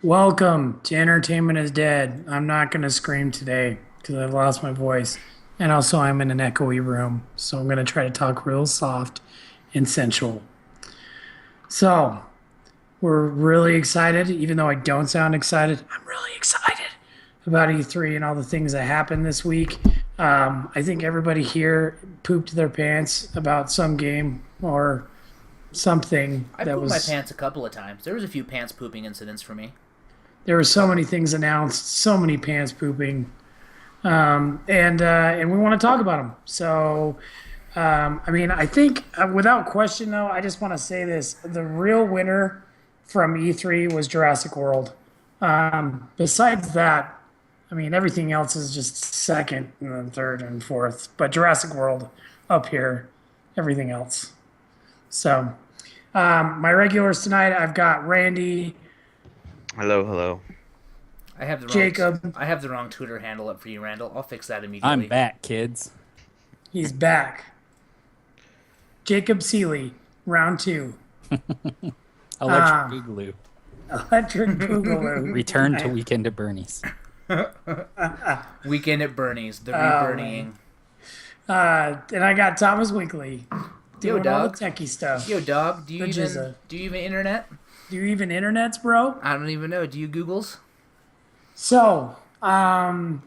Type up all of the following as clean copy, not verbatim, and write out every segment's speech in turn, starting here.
Welcome to Entertainment is Dead. I'm not going to scream today because I've lost my voice. And also, I'm in an echoey room. So I'm going to try to talk real soft and sensual. So, we're really excited, even though I don't sound excited. I'm really excited about E3 and all the things that happened this week. I think everybody here pooped their pants about some game or something I that pooped my was. pants a couple of times. There was a few pants pooping incidents for me. There were so many things announced, so many pants pooping. And we want to talk about them. So, I mean, I think without question, though, I just want to say this: the real winner from E3 was Jurassic World. Besides that, I mean, everything else is just second and then third and fourth. But Jurassic World up here, everything else. So, my regulars tonight, I've got Randy, Hello, hello. I have the wrong Jacob. I have the wrong Twitter handle up for you, Randall. I'll fix that I'm immediately. back, kids. He's back. Jacob Seeley, round two. Electric Ah, Boogaloo. Electric Boogaloo. Return to Weekend at Bernie's. Weekend at Bernie's, the Oh man. reburning. And I got Thomas Winkley Yo, doing all the dog. techie stuff. Yo, dog. Do you The even Jizza. do you even internet? Do you even internets, bro? I don't even know. Do you Googles? So, I'll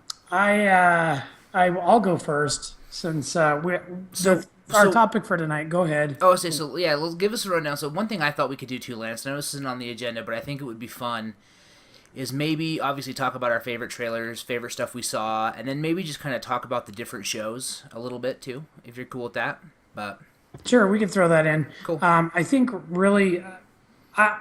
go first since So our so topic for tonight. Go ahead. oh, say so yeah. Let's give us a rundown. So one thing I thought we could do too, Lance. I know this isn't on the agenda, but I think it would be fun. Is maybe obviously talk about our favorite trailers, favorite stuff we saw, and then maybe just kind of talk about the different shows a little bit too, if you're cool with that. But Sure, we can throw that in. cool. I think really, I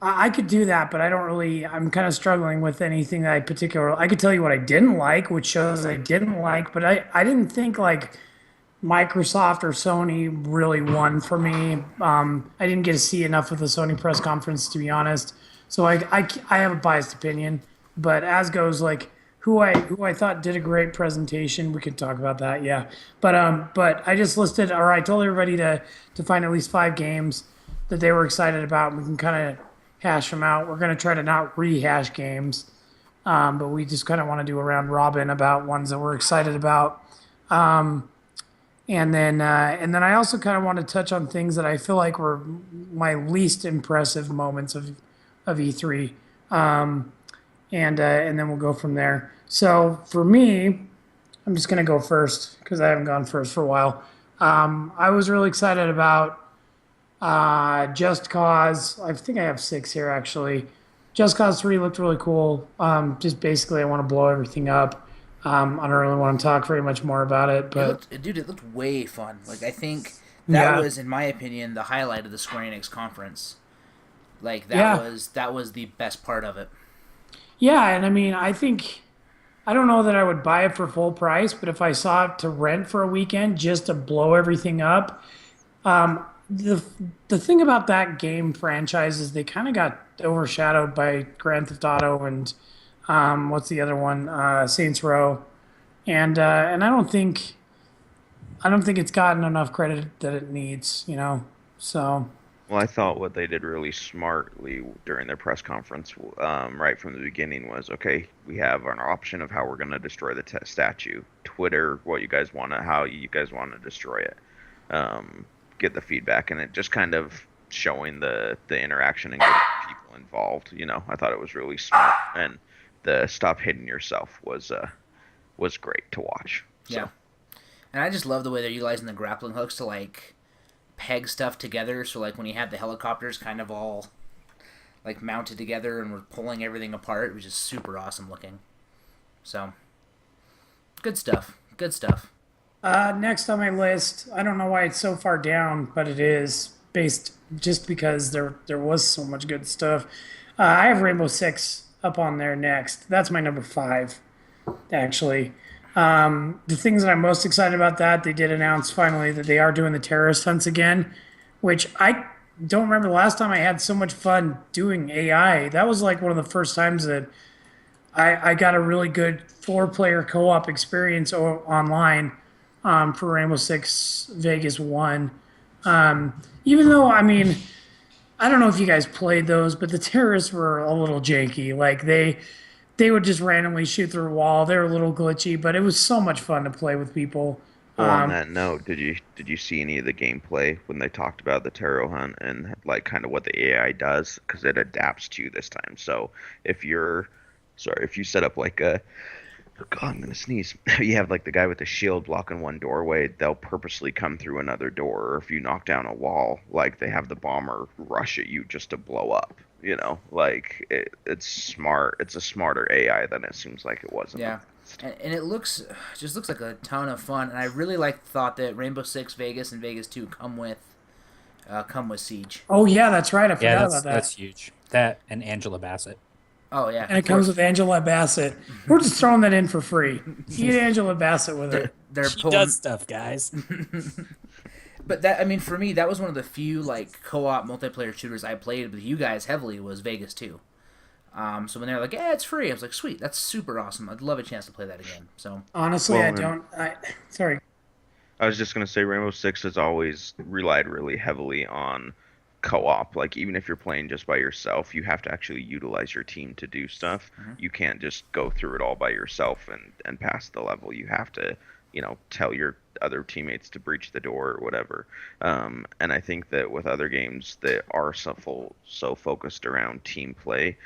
I could do that, but I don't really. I'm kind of struggling with anything that I particular. I could tell you what I didn't like, which shows I didn't like, but I didn't think like Microsoft or Sony really won for me. I didn't get to see enough of the Sony press conference, to be honest. So I have a biased opinion, but as goes like who I thought did a great presentation, we could talk about that, yeah. But I just listed, or I told everybody to find at least 5 games that they were excited about. And we can kind of hash them out. We're gonna try to not rehash games, but we just kind of want to do a round robin about ones that we're excited about. And then I also kind of want to touch on things that I feel like were my least impressive moments of E3, and then we'll go from there. So for me, I'm just gonna go first because I haven't gone first for a while. I was really excited about Just Cause. I think I have 6 here actually. Just Cause 3 looked really cool. Just basically, I want to blow everything up. I don't really want to talk very much more about it, It but looked, dude. It looked way fun. Like I think that yeah, was, in my opinion, the highlight of the Square Enix conference. Like that yeah, was that was the best part of it. yeah. And I mean, I don't know that I would buy it for full price, but if I saw it to rent for a weekend just to blow everything up, the the thing about that game franchise is they kind of got overshadowed by Grand Theft Auto and what's the other one? Saints Row, and I don't think it's gotten enough credit that it needs, you know. So Well, I thought what they did really smartly during their press conference, right from the beginning, was okay. We have an option of how we're going to destroy the statue. Twitter, what you guys want to, how you guys want to destroy it. Get the feedback, and it just kind of showing the interaction and getting people involved. I thought it was really smart, and the stop hitting yourself was great to watch. Yeah, So and I just love the way they're utilizing the grappling hooks to like peg stuff together. So like when you have the helicopters kind of all like mounted together and we're pulling everything apart, it was just super awesome looking. So good stuff. Good stuff. next on my list, I don't know why it's so far down, but it is based just because there was so much good stuff. I have Rainbow Six up on there next. That's my number 5, actually. The things that I'm most excited about that they did announce finally that they are doing the terrorist hunts again, which I don't remember the last time I had so much fun doing AI. That was like one of the first times that I got a really good 4-player co-op experience online for Rainbow Six Vegas 1. Even though, I mean, I don't know if you guys played those, but the terrorists were a little janky. Like they would just randomly shoot through a wall. They were a little glitchy, but it was so much fun to play with people. Well, on Um, that note, did you see any of the gameplay when they talked about the Taro hunt and like kind of what the AI does? Because it adapts to you this time. So if you're, sorry, if you set up like a, oh God, I'm gonna sneeze. You have like the guy with the shield blocking one doorway, they'll purposely come through another door. Or if you knock down a wall, like they have the bomber rush at you just to blow up. Like it's smart. It's a smarter AI than it seems like it was in the Yeah, past. and it just looks like a ton of fun. And I really thought that Rainbow Six Vegas and Vegas 2 come with Siege. oh yeah, that's right. I Yeah, forgot about that's that. huge. That and Angela Bassett. Oh yeah, And it comes with Angela Bassett. We're just throwing that in for free. You get Angela Bassett with they're it. they're She does pulling. stuff, guys. But that, I mean, for me, that was one of the few like co-op multiplayer shooters I played with you guys heavily was Vegas 2. So when they're like, "Yeah, it's free," I was like, "Sweet, that's super awesome. I'd love a chance to play that again." So Honestly, I Well, and don't. Sorry. I was just gonna say Rainbow Six has always relied really heavily on co-op. Like even if you're playing just by yourself, you have to actually utilize your team to do stuff. mhm. You can't just go through it all by yourself and pass the level. You have to, tell your other teammates to breach the door or whatever. And I think that with other games that are so focused around team play,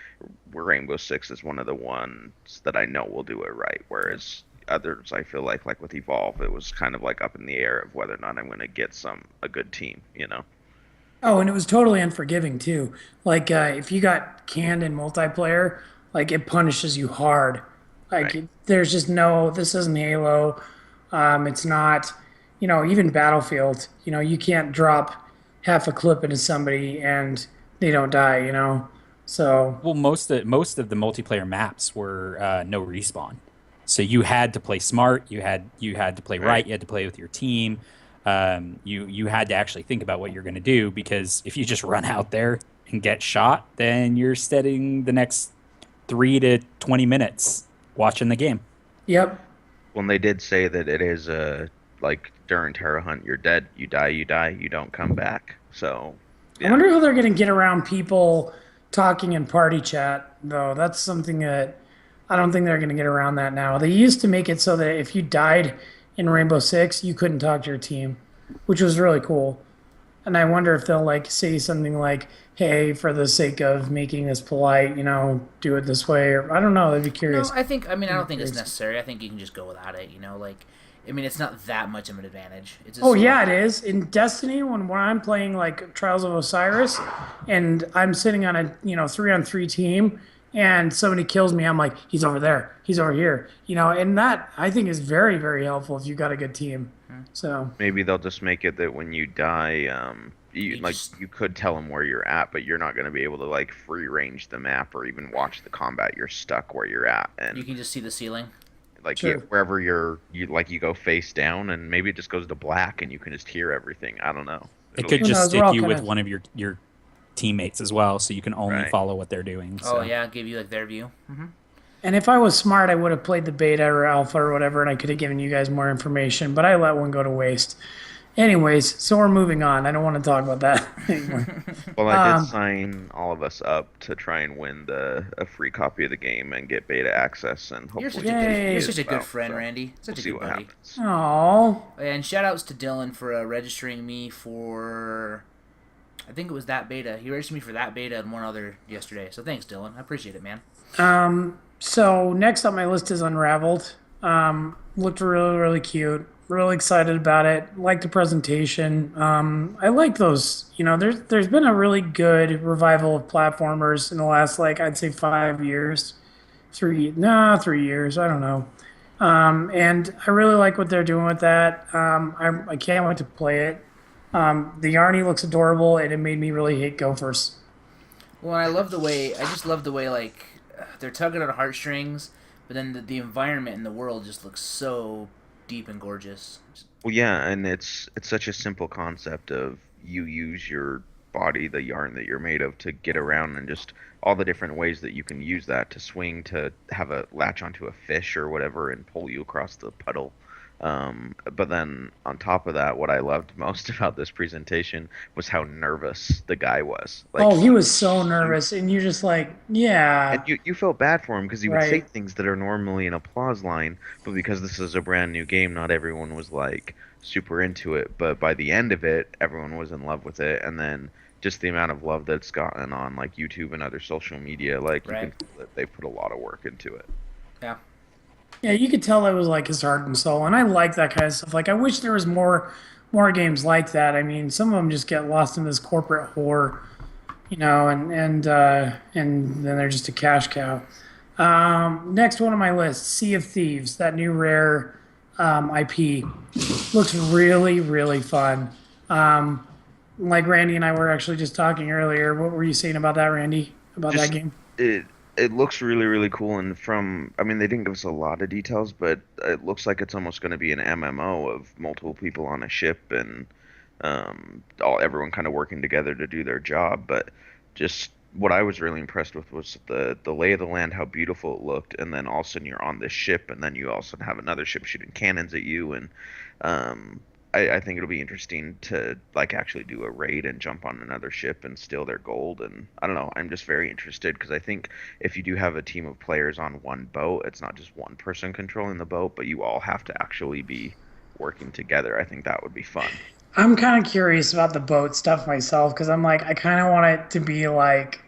Rainbow Six is one of the ones that I know will do it right. Whereas others, I feel like with Evolve, it was kind of like up in the air of whether or not I'm going to get a good team. Oh, and it was totally unforgiving too. Like if you got canned in multiplayer, like it punishes you hard. Like Right. there's just no. This isn't Halo. It's not. Even Battlefield. You can't drop half a clip into somebody and they don't die. So Well, most of the multiplayer maps were no respawn, so you had to play smart. You had to play right. Right. You had to play with your team. You had to actually think about what you're going to do because if you just run out there and get shot, then you're spending the next 3 to 20 minutes watching the game. yep. When they did say that it is like during Terra Hunt, you're dead, you die, you don't come back. So, I yeah, wonder how they're going to get around people talking in party chat, though. That's something that I don't think they're going to get around that now. They used to make it so that if you died in Rainbow Six, you couldn't talk to your team, which was really cool. And I wonder if they'll like say something like, "Hey, for the sake of making this polite, do it this way," or I don't know. I'd be no, curious. I mean, I I'd be don't think it's curious. necessary. I think you can just go without it. Like, I mean, it's not that much of an advantage. It's Oh just yeah, like, it is. In Destiny, when I'm playing like Trials of Osiris and I'm sitting on a 3-on-3 team and somebody kills me, I'm like, he's over there, he's over here. And that I think is very, very helpful if you've got a good team. So maybe they'll just make it that when you die, you just you could tell them where you're at, but you're not going to be able to like free range the map or even watch the combat. You're stuck where you're at, you and can just see the ceiling. like sure. wherever you go face down, and maybe it just goes to black, and you can just hear everything. I don't know. It It'll could be Who just knows? We're stick all you kind with of one of your teammates as well, so you can only right. follow what they're doing. Oh So yeah, give you like their view. and if I was smart, I would have played the beta or alpha or whatever, and I could have given you guys more information, but I let one go to waste. Anyways, so we're moving on. I don't want to talk about that anymore. Well, I did Um, sign all of us up to try and win a free copy of the game and get beta access, and You're hopefully such a good get Yay. you're you such as a good well. friend, So Randy. we'll Such a see good what buddy. happens. oh, And shout outs to Dylan for registering me for I think it was that beta. He registered me for that beta and one other yesterday. So thanks, Dylan. I appreciate it, man. so next on my list is Unraveled. Looked really, really cute. Really excited about it. Like the presentation. I like those. There's been a really good revival of platformers in the last like I'd say 5 years, 3 years. I don't know. And I really like what they're doing with that. I can't wait to play it. The Yarny looks adorable, and it made me really hate gophers. Well, I just love the way like they're tugging on heartstrings, but then the environment and the world just looks so deep and gorgeous. Well, yeah, and it's such a simple concept of you use your body, the yarn that you're made of, to get around and just all the different ways that you can use that to swing, to have a latch onto a fish or whatever and pull you across the puddle. But then on top of that, what I loved most about this presentation was how nervous the guy was. Like Oh, he he was so was nervous, and you're just like, and yeah, you felt bad for him because he would say right. things that are normally an applause line, but because this is a brand new game, not everyone was like super into it. But by the end of it, everyone was in love with it, and then just the amount of love that's gotten on like YouTube and other social media, like you can Right. feel that they put a lot of work into it. Yeah. Yeah, you could tell it was like his heart and soul, and I like that kind of stuff. Like, I wish there was more games like that. I mean, some of them just get lost in this corporate whore, and then they're just a cash cow. Next one on my list, Sea of Thieves, that new rare IP, looks really, really fun. Like Randy and I were actually just talking earlier. What were you saying about that, Randy? About that Just game? it it looks really really cool, and from I mean they didn't give us a lot of details, but it looks like it's almost going to be an MMO of multiple people on a ship and all everyone kind of working together to do their job. But just what I was really impressed with was the lay of the land, how beautiful it looked, and then all of a sudden you're on this ship, and then you also have another ship shooting cannons at you, and um, I think it'll be interesting to like actually do a raid and jump on another ship and steal their gold. And I don't know, I'm just very interested because I think if you do have a team of players on one boat, it's not just one person controlling the boat, but you all have to actually be working together. I think that would be fun. I'm kind of curious about the boat stuff myself because I'm like, I kind of want it to be like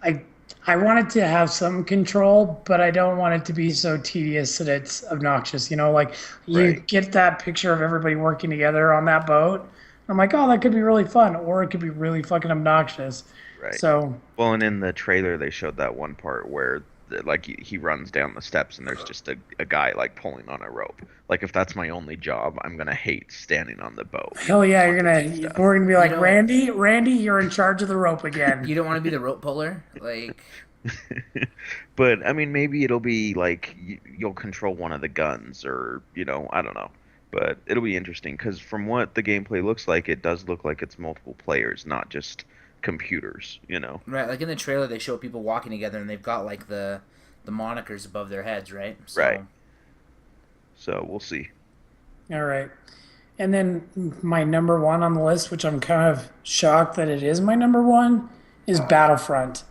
I I want it to have some control, but I don't want it to be so tedious that it's obnoxious. Like you Right. get that picture of everybody working together on that boat. I'm like, oh, that could be really fun, or it could be really fucking obnoxious. Right. So Well, and in the trailer they showed that one part where like he runs down the steps and there's just a guy like pulling on a rope. Like if that's my only job, I'm gonna hate standing on the boat, hell yeah, wanting to do stuff. we're gonna be You like, don't Randy, you're in charge of the rope again. you don't want to be the rope puller? Like, But I mean, maybe it'll be like you'll control one of the guns, or I don't know. But it'll be interesting because from what the gameplay looks like, it does look like it's multiple players, not just computers. right, like in the trailer they show people walking together and they've got like the monikers above their heads, right? Right. So, So we'll see. All right. And then my number one on the list, which I'm kind of shocked that it is my number one, is Battlefront.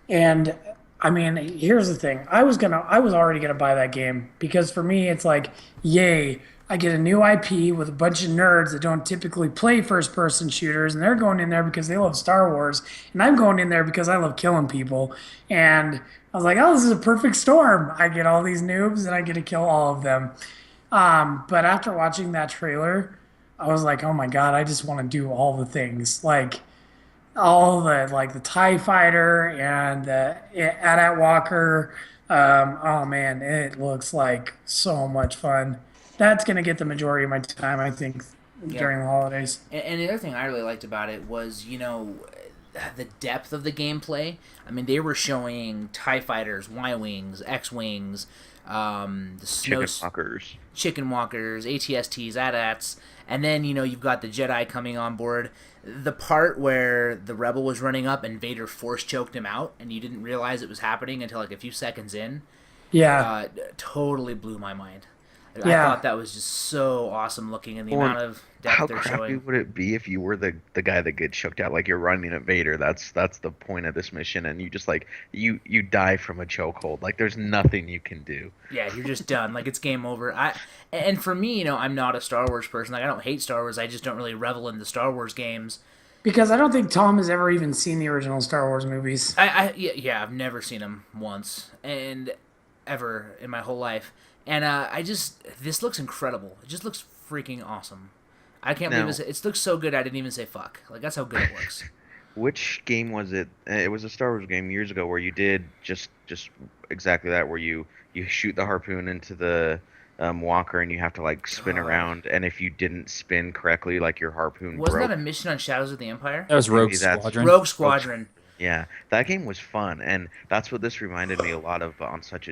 And I mean, here's the thing. I was already gonna buy that game because for me it's like, yay, I get a new IP with a bunch of nerds that don't typically play first person shooters, and they're going in there because they love Star Wars, and I'm going in there because I love killing people. And I was like, oh, this is a perfect storm. I get all these noobs and I get to kill all of them. But after watching that trailer, I was like, oh my God, I just want to do all the things. Like all the TIE fighter and the AT-AT Walker. Oh man, it looks like so much fun. That's gonna get the majority of my time, I think, yeah. during the holidays. And the other thing I really liked about it was, the depth of the gameplay. I mean, they were showing TIE fighters, Y Wings, X Wings, the Chicken walkers. chicken walkers, ATSTs, AT-ATs, and then, you've got the Jedi coming on board. The part where the Rebel was running up and Vader force choked him out, and you didn't realize it was happening until like a few seconds in, Yeah, totally blew my mind. I yeah. thought that was just so awesome looking, and the Well, amount of depth how they're crappy showing. would it be if you were the guy that gets choked out? Like you're running at Vader. That's the point of this mission, and you just like you die from a chokehold. Like there's nothing you can do. Yeah, you're just done. Like it's game over. And for me, I'm not a Star Wars person. Like I don't hate Star Wars. I just don't really revel in the Star Wars games. Because I don't think Tom has ever even seen the original Star Wars movies. Yeah, I've never seen them once and ever in my whole life. And this looks incredible. It just looks freaking awesome. I can't believe Now, it looks so good. I didn't even say fuck. Like that's how good it looks. which game was it? It was a Star Wars game years ago where you did just exactly that, where you shoot the harpoon into the walker and you have to like spin Oh, around, and if you didn't spin correctly, like your harpoon wasn't that a broke. mission on Shadows of the Empire? That was Rogue Maybe that's Squadron. Rogue Rogue Squadron. Yeah, that game was fun, and that's what this reminded me a lot of on such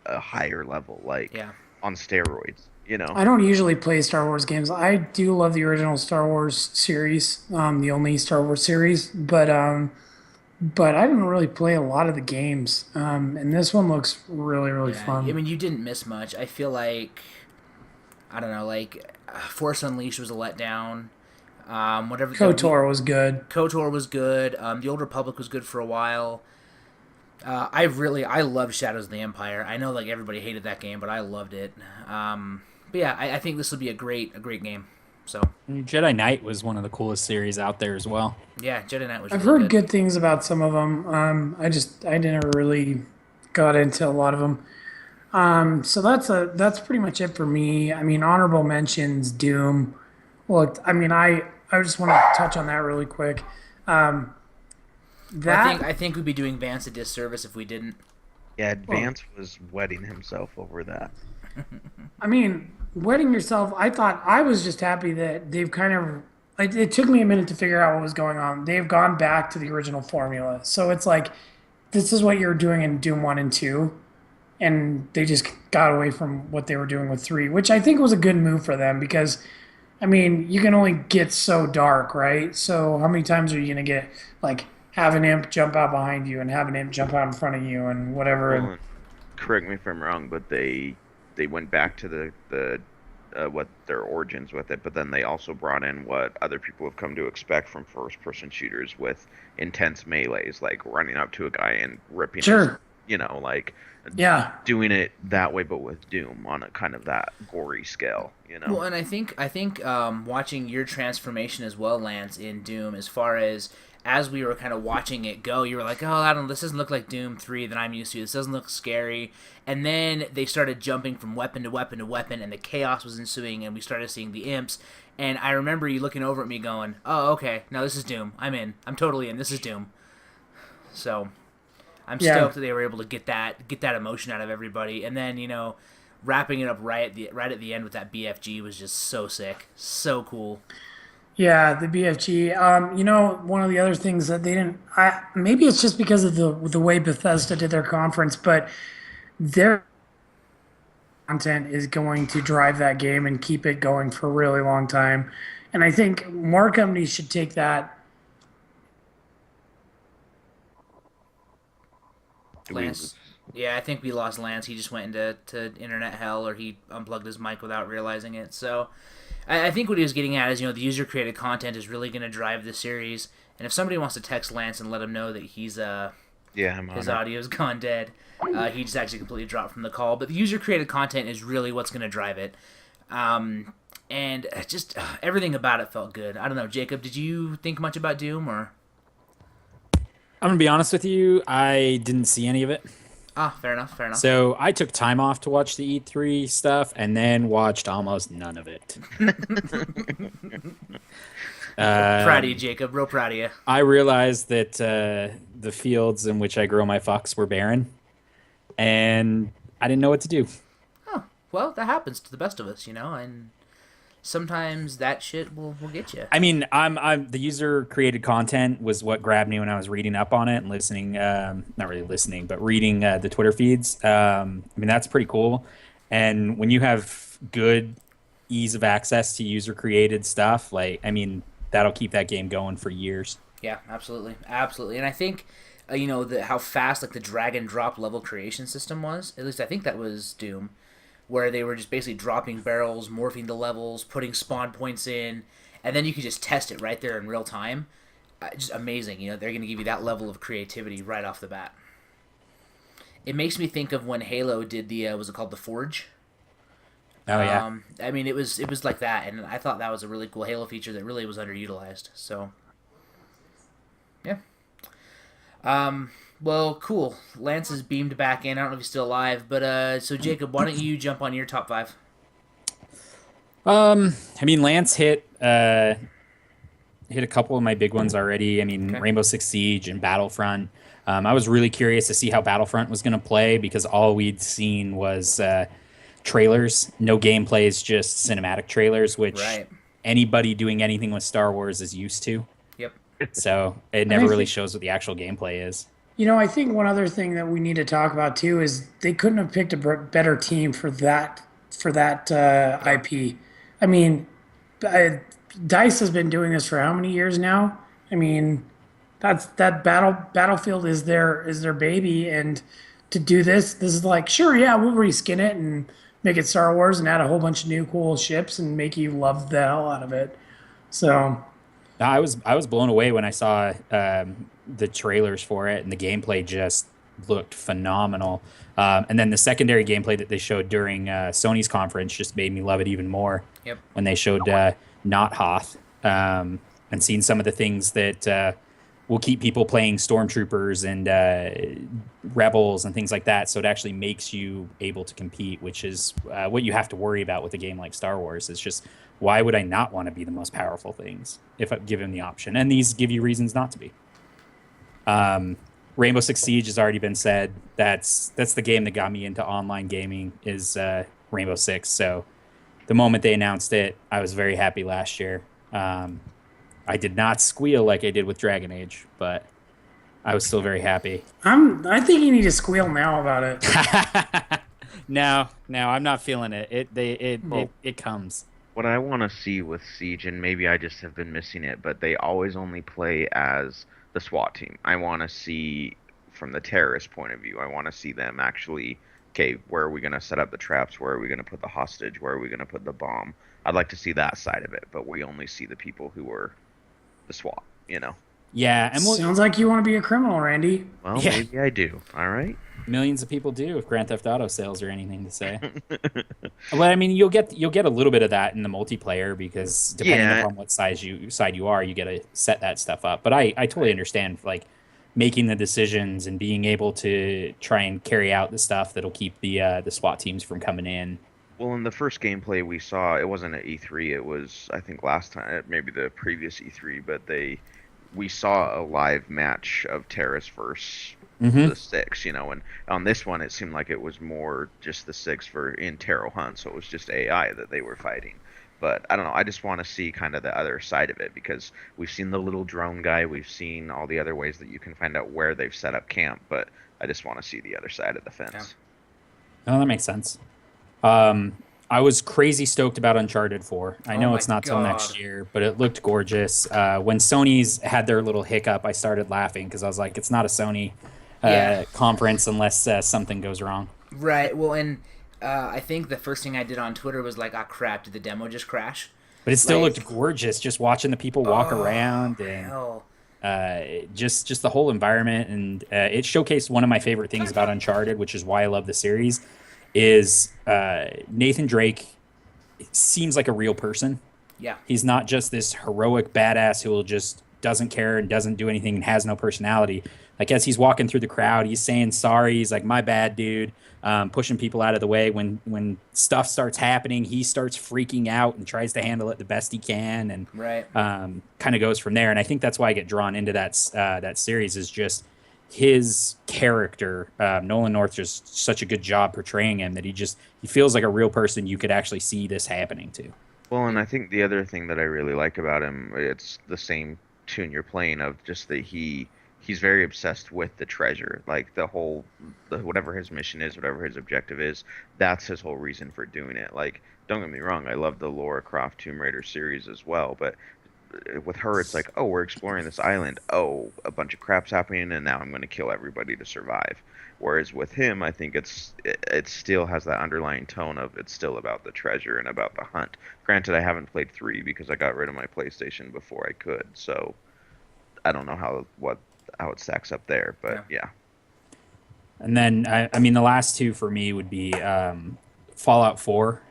a higher level, like Yeah. on steroids, you know? I don't usually play Star Wars games. I do love the original Star Wars series, the only Star Wars series, but I didn't really play a lot of the games. And this one looks really, really Yeah. I fun. mean, you didn't miss much. I feel like I don't know, like Force Unleashed was a letdown. Whatever the KOTOR was good. KOTOR was good. The Old Republic was good for a while. I love Shadows of the Empire. I know like everybody hated that game, but I loved it. But yeah, I think this will be a great game. So Jedi Knight was one of the coolest series out there as well. yeah, Jedi Knight was I've really heard good. good things about some of them. I didn't really got into a lot of them. So that's pretty much it for me. I mean, honorable mentions, Doom. Well, I mean, I just want to touch on that really quick. Um, that I think we'd be doing Vance a disservice if we didn't. Yeah, well, Advance was wetting himself over that. I mean, wedding yourself. I thought I was just happy that they've kind of. It took me a minute to figure out what was going on. They've gone back to the original formula, so it's like this is what you're doing in Doom 1 and 2, and they just got away from what they were doing with 3, which I think was a good move for them because I mean, you can only get so dark, right? So how many times are you gonna get like have an imp jump out behind you and have an imp jump out in front of you and whatever? Well, And and correct me if I'm wrong, but they went back to the what their origins with it, but then they also brought in what other people have come to expect from first-person shooters with intense melees, like running up to a guy and ripping his, sure, like yeah, doing it that way, but with Doom on a kind of that gory scale. Well, and I think watching your transformation as well, Lance, in Doom, as we were kind of watching it go, you were like, oh, I don't. This doesn't look like Doom 3 that I'm used to. This doesn't look scary. And then they started jumping from weapon to weapon to weapon, and the chaos was ensuing, and we started seeing the imps. And I remember you looking over at me, going, "Oh, okay, now this is Doom. I'm in. I'm totally in. This is Doom." So I'm yeah. stoked that they were able to get that emotion out of everybody, and then wrapping it up right at the end with that BFG was just so sick, so cool. Yeah, the BFG. One of the other things that they didn't. Maybe it's just because of the way Bethesda did their conference, but their content is going to drive that game and keep it going for a really long time. And I think more companies should take that. Do we lose? Lance, yeah, I think we lost Lance. He just went into internet hell, or he unplugged his mic without realizing it. So, I think what he was getting at is, the user created content is really going to drive the series. And if somebody wants to text Lance and let him know that Yeah, I'm his on it. audio's gone dead, he just actually completely dropped from the call. But the user created content is really what's going to drive it. And just everything about it felt good. I don't know, Jacob, did you think much about Doom or? I'm gonna be honest with you, I didn't see any of it. Ah, fair enough, fair enough. So I took time off to watch the E3 stuff and then watched almost none of it. Proud of you, Um, Jacob. Real proud of you. I realized that the fields in which I grow my fox were barren, and I didn't know what to do. Oh, well, that happens to the best of us, and sometimes that shit will get you. I mean, I'm the user created content was what grabbed me when I was reading up on it and listening, not really listening, but reading the Twitter feeds. I mean, that's pretty cool. And when you have good ease of access to user created stuff, like, I mean, that'll keep that game going for years. Yeah, absolutely, absolutely. And I think, how fast like the drag and drop level creation system was. At least I think that was Doom, where they were just basically dropping barrels, morphing the levels, putting spawn points in, and then you could just test it right there in real time. Just amazing. They're going to give you that level of creativity right off the bat. It makes me think of when Halo did the was it called the Forge? Oh yeah. I mean, it was like that, and I thought that was a really cool Halo feature that really was underutilized. So yeah. Well, cool. Lance is beamed back in. I don't know if he's still alive, but so Jacob, why don't you jump on your top five? I mean, Lance hit a couple of my big ones already. I mean, Okay. Rainbow Six Siege and Battlefront. I was really curious to see how Battlefront was going to play because all we'd seen was trailers, no gameplays, just cinematic trailers, which Right. anybody doing anything with Star Wars is used to. Yep. So it And never I really think, shows what the actual gameplay is. I think one other thing that we need to talk about too is they couldn't have picked a better team for that IP. I mean, I, Dice has been doing this for how many years now? I mean, that Battlefield is their baby, and to do this is like sure, yeah, we'll reskin it and make it Star Wars and add a whole bunch of new cool ships and make you love the hell out of it. So I was blown away when I saw the trailers for it, and the gameplay just looked phenomenal. And then the secondary gameplay that they showed during Sony's conference just made me love it even more. Yep. When they showed Not Hoth, and seeing some of the things that will keep people playing stormtroopers and rebels and things like that. So it actually makes you able to compete, which is what you have to worry about with a game like Star Wars. It's just, why would I not want to be the most powerful things if I given the option? And these give you reasons not to be. Rainbow Six Siege has already been said. That's the game that got me into online gaming is Rainbow Six. So the moment they announced it, I was very happy last year. I did not squeal like I did with Dragon Age, but I was still very happy. I think you need to squeal now about it. No, I'm not feeling it. Well, It comes. what I want to see with Siege, and maybe I just have been missing it, but they always only play as the SWAT team. I want to see from the terrorist point of view. I want to see them actually, okay, where are we going to set up the traps? Where are we going to put the hostage? Where are we going to put the bomb? I'd like to see that side of it, but we only see the people who are the SWAT, you know? Yeah, and Sounds like you want to be a criminal, Randy. Well, yeah, maybe I do. All right. millions of people do if Grand Theft Auto sales are anything to say. Well, I mean, you'll get a little bit of that in the multiplayer because depending Yeah, upon what side you are, you get to set that stuff up. But I totally understand like making the decisions and being able to try and carry out the stuff that'll keep the SWAT teams from coming in. well, in the first gameplay we saw, it wasn't at E3. It was, I think, last time, maybe the previous E3. But we saw a live match of terrorists versus Hmm. the six. And on this one, it seemed like it was more just the six for in Terror Hunt, so it was just AI that they were fighting. But I don't know. I just want to see kind of the other side of it because we've seen the little drone guy, we've seen all the other ways that you can find out where they've set up camp. But I just want to see the other side of the Yeah. fence. Oh, that makes sense. Um, I was crazy stoked about Uncharted 4. I Oh know my it's not till god. next year, but it looked gorgeous. When Sony's had their little hiccup, I started laughing because I was like, it's not a Sony Yeah. conference unless something goes wrong. Right. Well, and I think the first thing I did on Twitter was like, "Ah, crap! Did the demo just crash?" But it still Like, looked gorgeous just watching the people walk oh around and hell. just the whole environment. And it showcased one of my favorite things about Uncharted, which is why I love the series, is Nathan Drake seems like a real person. Yeah. He's not just this heroic badass who will just doesn't care and doesn't do anything and has no personality. Like as he's walking through the crowd, he's saying sorry. He's like, "My bad, dude." Pushing people out of the way. When stuff starts happening, he starts freaking out and tries to handle it the best he can, and Right. kind of goes from there. And I think that's why I get drawn into that series is just his character. Nolan North just such a good job portraying him that he feels like a real person you could actually see this happening to. Well, and I think the other thing that I really like about him, it's the same tune you're playing of just that he's very obsessed with the treasure. Like whatever his mission is, whatever his objective is, that's his whole reason for doing it. Like, don't get me wrong, I love the Lara Croft Tomb Raider series as well, but with her, it's like, oh, we're exploring this island. Oh, a bunch of crap's happening, and now I'm going to kill everybody to survive. Whereas with him, I think it still has that underlying tone of it's still about the treasure and about the hunt. Granted, I haven't played 3 because I got rid of my PlayStation before I could, so I don't know how it stacks up there. Yeah. But yeah, And then I mean the last two for me would be Fallout 4.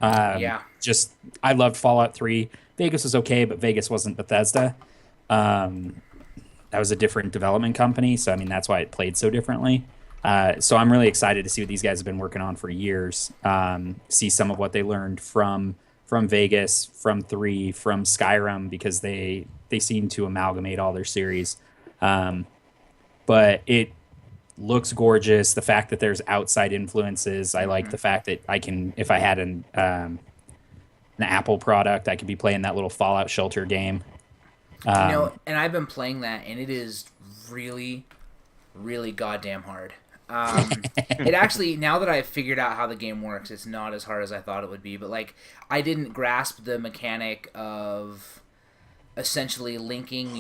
Yeah. Just I loved Fallout 3. Vegas was okay, but Vegas wasn't Bethesda. Um, that was a different development company, so I mean that's why it played so differently. So I'm really excited to see what these guys have been working on for years. See some of what they learned from Vegas, from 3, from Skyrim, because they seem to amalgamate all their series. But it looks gorgeous. The fact that there's outside influences, I like the fact that I can, if I had an Apple product, I could be playing that little Fallout Shelter game. And I've been playing that, and it is really, really goddamn hard. It actually, now that I've figured out how the game works, it's not as hard as I thought it would be. But like, I didn't grasp the mechanic of essentially linking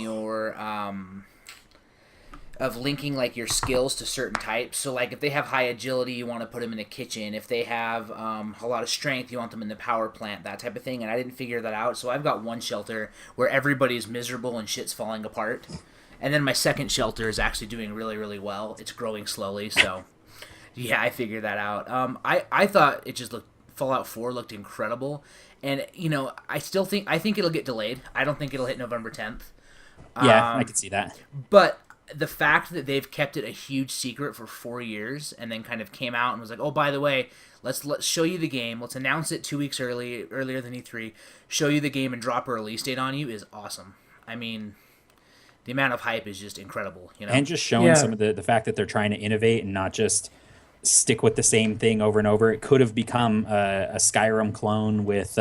of linking like your skills to certain types. So like if they have high agility, you want to put them in the kitchen. If they have a lot of strength, you want them in the power plant, that type of thing. And I didn't figure that out. So I've got one shelter where everybody's miserable and shit's falling apart. And then my second shelter is actually doing really, really well. It's growing slowly. So yeah, I figured that out. I thought it just looked, Fallout 4 looked incredible. And, you know, I think it'll get delayed. I don't think it'll hit November 10th. Yeah, I could see that. But the fact that they've kept it a huge secret for 4 years and then kind of came out and was like, oh, by the way, let's show you the game. Let's announce it 2 weeks earlier than E3. Show you the game and drop a release date on you is awesome. I mean, the amount of hype is just incredible. You know, And just showing some of the fact that they're trying to innovate and not just stick with the same thing over and over. It could have become a Skyrim clone with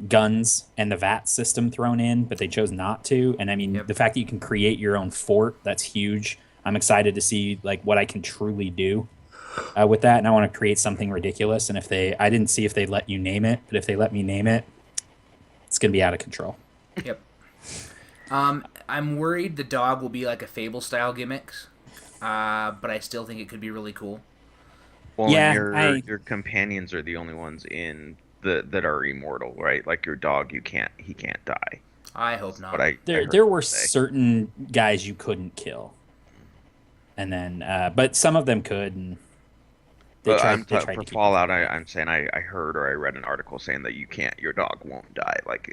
guns and the VAT system thrown in, but they chose not to. And I mean, the fact that you can create your own fort, that's huge. I'm excited to see like what I can truly do with that. And I want to create something ridiculous. And I didn't see if they let you name it, but if they let me name it, it's going to be out of control. Yep. I'm worried the dog will be like a Fable style gimmicks, but I still think it could be really cool. Well, Yeah, and your companions are the only ones in that are immortal, right? Like your dog, he can't die. I hope not. But I heard There were say. certain guys you couldn't kill, and then but some of them could. And But they tried for to keep Fallout, I'm saying I heard or I read an article saying that your dog won't die. Like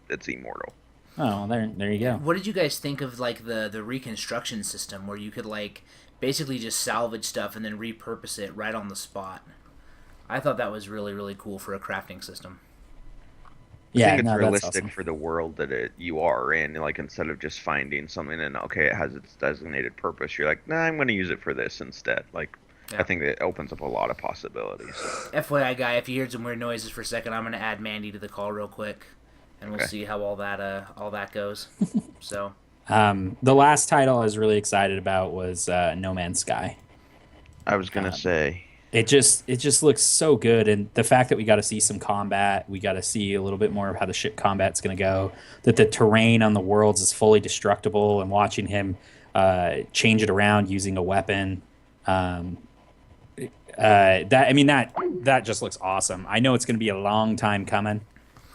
it's immortal. Oh, there you go. What did you guys think of like the reconstruction system where you could like basically just salvage stuff and then repurpose it right on the spot? I thought that was really, really cool for a crafting system. I Yeah, think it's no, that's realistic awesome. for the world that you are in. Like instead of just finding something and okay, it has its designated purpose, you're like, nah, I'm going to use it for this instead. Like, Yeah. I think it opens up a lot of possibilities. FYI, guy, if you heard some weird noises for a second, I'm gonna add Mandy to the call real quick, and we'll Okay. see how all that goes. So The last title I was really excited about was No Man's Sky. I was gonna say, It just looks so good, and the fact that we got to see some combat, we got to see a little bit more of how the ship combat's going to go. That the terrain on the worlds is fully destructible, and watching him change it around using a weapon. That just looks awesome. I know it's going to be a long time coming.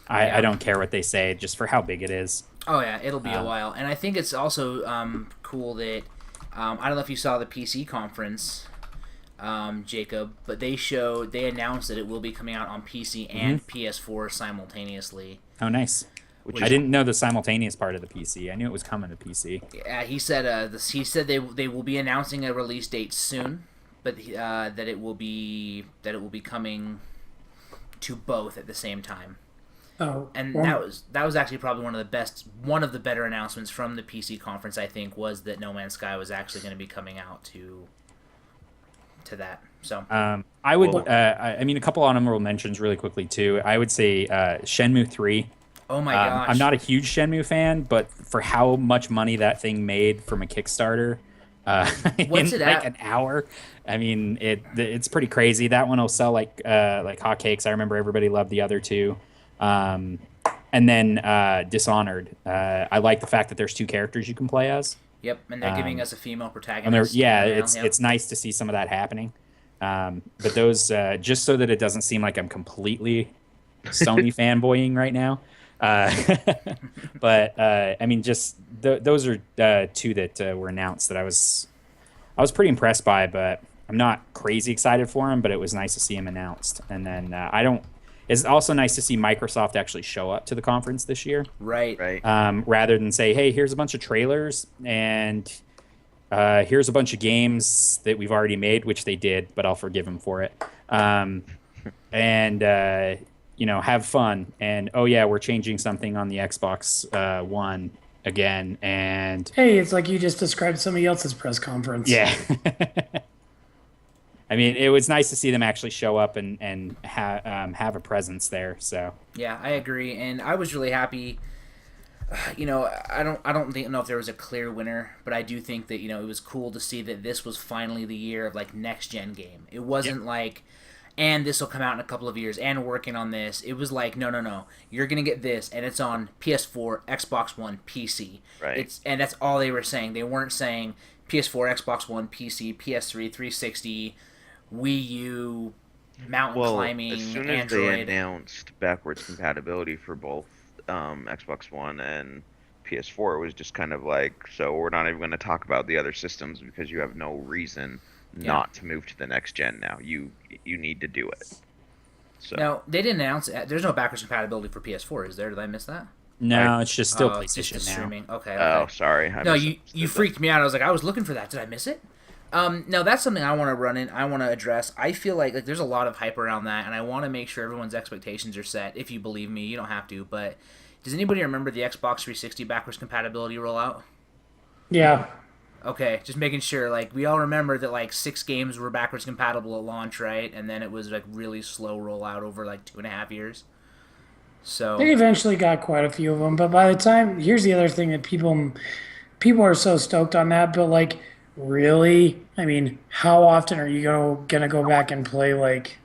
Yeah. I don't care what they say, just for how big it is. oh yeah, it'll be a while, and I think it's also cool that I don't know if you saw the PC conference, Jacob, but they announced that it will be coming out on PC and PS4 simultaneously. Oh, nice. I didn't know the simultaneous part of the PC. I knew it was coming to PC. He said they will be announcing a release date soon, but that it will be coming to both at the same time. Oh, And well, that was actually probably one of the better announcements from the PC conference. I think was that No Man's Sky was actually going to be coming out to that. So I would. I mean, a couple honorable mentions really quickly too. I would say Shenmue 3. oh my gosh, I'm not a huge Shenmue fan, but for how much money that thing made from a Kickstarter, What's in it like at? an hour, I mean, it's pretty crazy. That one will sell like hotcakes. I remember everybody loved the other two. And then Dishonored. I like the fact that there's two characters you can play as. Yep, and they're giving us a female And protagonist. it's nice to see some of that happening. But those just so that it doesn't seem like I'm completely Sony fanboying right now. But I mean, just those are two that were announced that I was pretty impressed by, but I'm not crazy excited for them. But it was nice to see them announced. And then it's also nice to see Microsoft actually show up to the conference this year. right. Rather than say, hey, here's a bunch of trailers and here's a bunch of games that we've already made, which they did, but I'll forgive them for it. And have fun. And oh yeah, we're changing something on the Xbox One again. And hey, it's like you just described somebody else's press conference. yeah. I mean, it was nice to see them actually show up and have a presence there. So Yeah, I agree, and I was really happy. I don't know if there was a clear winner, but I do think that it was cool to see that this was finally the year of like next gen game. It wasn't like and this will come out in a couple of years, and working on this. It was like, no, no, no, you're gonna get this, and it's on PS4, Xbox One, PC. Right. And that's all they were saying. They weren't saying PS4, Xbox One, PC, PS3, 360, Wii U, mountain Well, as climbing, soon as they Android. announced backwards compatibility for both Xbox One and PS4, it was just kind of like, so we're not even going to talk about the other systems because you have no reason Yeah. not to move to the next gen now. You need to do it. So Now they didn't announce it. There's no backwards compatibility for PS4, is there? Did I miss that? No, it's just still Oh, it's just the PlayStation now. streaming. Okay. oh, Okay. sorry, I No, you misunderstood freaked me out. I was like, I was looking for that. Did I miss it? No, that's something I want to run in. I want to address. I feel like there's a lot of hype around that, and I want to make sure everyone's expectations are set. If you believe me, you don't have to. But does anybody remember the Xbox 360 backwards compatibility rollout? Yeah. Okay, just making sure. Like we all remember that like 6 games were backwards compatible at launch, right? And then it was like really slow rollout over like 2.5 years. So They eventually got quite a few of them, but by the time, here's the other thing that people are so stoked on that, but like really, I mean, how often are you gonna go back and play like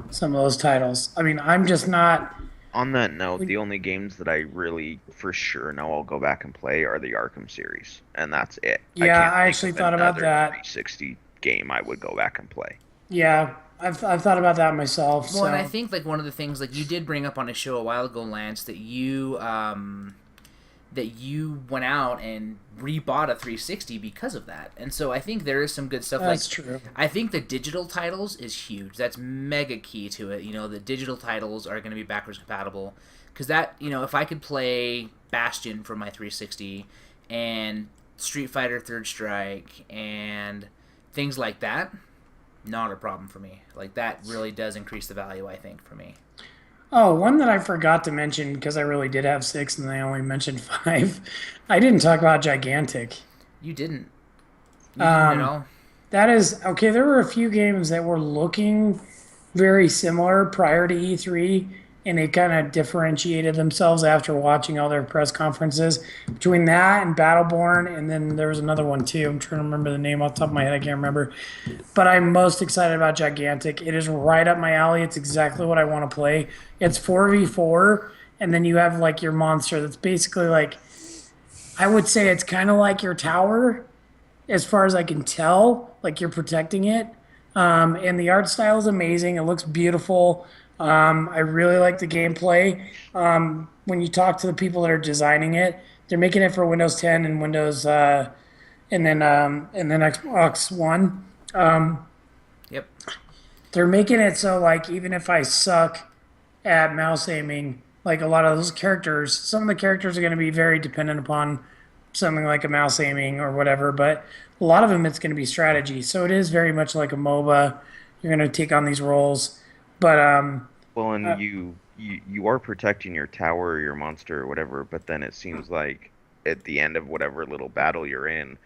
some of those titles? I mean, I'm just not. On that note, the only games that I really for sure know I'll go back and play are the Arkham series, and that's it. I Yeah, can't I think actually of thought about another that. 360 game I would go back and play. Yeah, I've thought about that myself. well, and I So think like one of the things like you did bring up on a show a while ago, Lance, that you went out and rebought a 360 because of that. And so I think there is some good stuff. Like that's true. I think the digital titles is huge. That's mega key to it. You know, the digital titles are going to be backwards compatible because that, you know, if I could play Bastion for my 360 and Street Fighter Third Strike and things like that, not a problem for me. Like that really does increase the value, I think, for me. Oh, one that I forgot to mention because I really did have six and I only mentioned five. I didn't talk about Gigantic. You didn't. You didn't at all. That is okay. There were a few games that were looking very similar prior to E3, and they kind of differentiated themselves after watching all their press conferences. Between that and Battleborn, and then there was another one too. I'm trying to remember the name off the top of my head. I can't remember. But I'm most excited about Gigantic. It is right up my alley. It's exactly what I want to play. It's 4v4, and then you have like your monster that's basically like, I would say it's kind of like your tower as far as I can tell, like you're protecting it. And the art style is amazing. It looks beautiful. I really like the gameplay. When you talk to the people that are designing it, they're making it for Windows 10 and Windows, and then Xbox One. Yep. They're making it so like even if I suck at mouse aiming, like a lot of those characters, some of the characters are going to be very dependent upon something like a mouse aiming or whatever, but a lot of them it's going to be strategy. So it is very much like a MOBA. You're going to take on these roles, but Well, and you are protecting your tower or your monster or whatever, but then it seems like at the end of whatever little battle you're in,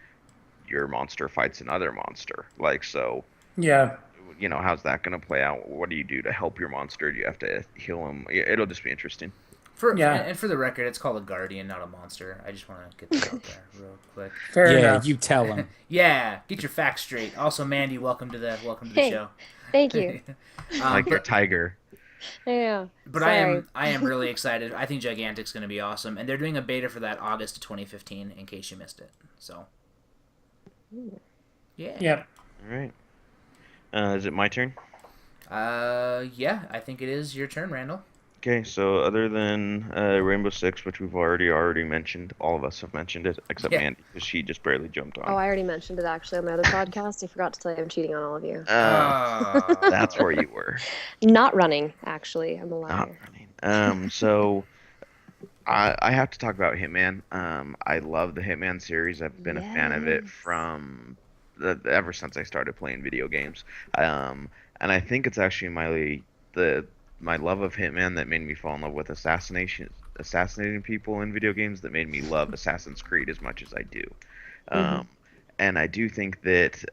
your monster fights another monster. Like, so, yeah, how's that going to play out? What do you do to help your monster? Do you have to heal him? It'll just be interesting. yeah, And for the record, it's called a guardian, not a monster. I just want to get that out there real quick. fair Yeah, enough. you tell them. Yeah, get your facts straight. Also, Mandy, welcome to the Hey, show. thank you. Like your But tiger. Yeah. but Sorry. I am really excited. I think Gigantic's going to be awesome, and they're doing a beta for that August of 2015. In case you missed it, so yeah. Yep. All right. Is it my turn? Yeah, I think it is your turn, Randall. Okay, so other than Rainbow Six, which we've already mentioned, all of us have mentioned it except Yeah. Mandy, because she just barely jumped Oh, on. I already mentioned it actually on my other podcast. I forgot to tell you I'm cheating on all of you. That's where you were. Not running, actually. I'm a Not liar. running. So I have to talk about Hitman. I love the Hitman series. I've been a fan of it Yes. from ever since I started playing video games. And I think it's actually my love of Hitman that made me fall in love with assassinating people in video games that made me love Assassin's Creed as much as I do. Um, and I do think that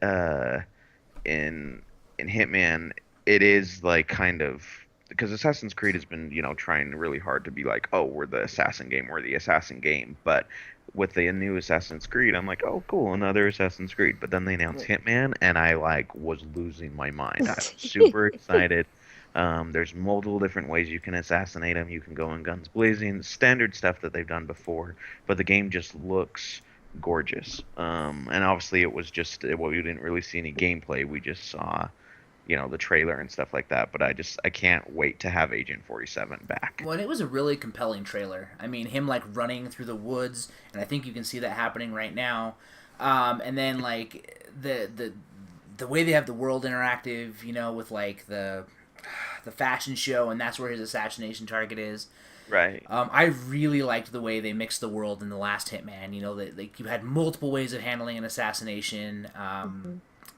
in Hitman it is like kind of because Assassin's Creed has been, trying really hard to be like, oh, we're the assassin game. But with the new Assassin's Creed, I'm like, oh, cool, another Assassin's Creed. But then they announced Hitman, and I like was losing my mind. I was super excited. There's multiple different ways you can assassinate him. You can go in guns blazing, standard stuff that they've done before, but the game just looks gorgeous. And obviously it was just well, we didn't really see any gameplay. We just saw, the trailer and stuff like that. But I can't wait to have Agent 47 back. Well, and it was a really compelling trailer. I mean, him like running through the woods, and I think you can see that happening right now. And then like the way they have the world interactive, with like the fashion show, and that's where his assassination target is. Right. I really liked the way they mixed the world in the last Hitman. That like you had multiple ways of handling an assassination,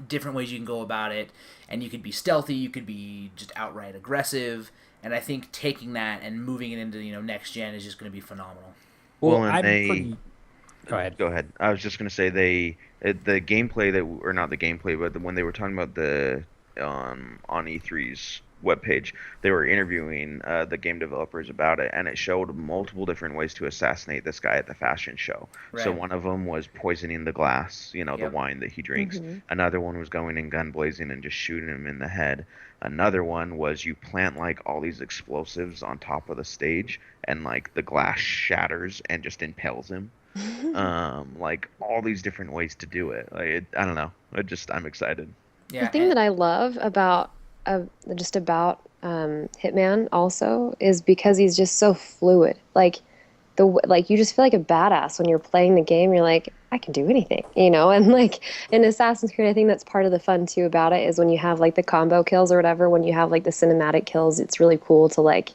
different ways you can go about it, and you could be stealthy, you could be just outright aggressive, and I think taking that and moving it into next gen is just going to be phenomenal. Well, and I'm they pretty. Go ahead. Go ahead. I was just gonna say the gameplay or not the gameplay, but when they were talking about the on E3's webpage, they were interviewing the game developers about it, and it showed multiple different ways to assassinate this guy at the fashion show. Right. So one of them was poisoning the glass, the Yep. wine that he drinks. Mm-hmm. Another one was going in gun blazing and just shooting him in the head. Another one was you plant like all these explosives on top of the stage, and like the glass shatters and just impales him. Like all these different ways to do it. I don't know. I'm excited. The Yeah, thing that I love about just about Hitman also is because he's just so fluid. Like you just feel like a badass when you're playing the game. You're like, I can do anything, And like in Assassin's Creed, I think that's part of the fun too about it is when you have like the combo kills or whatever. When you have like the cinematic kills, it's really cool to like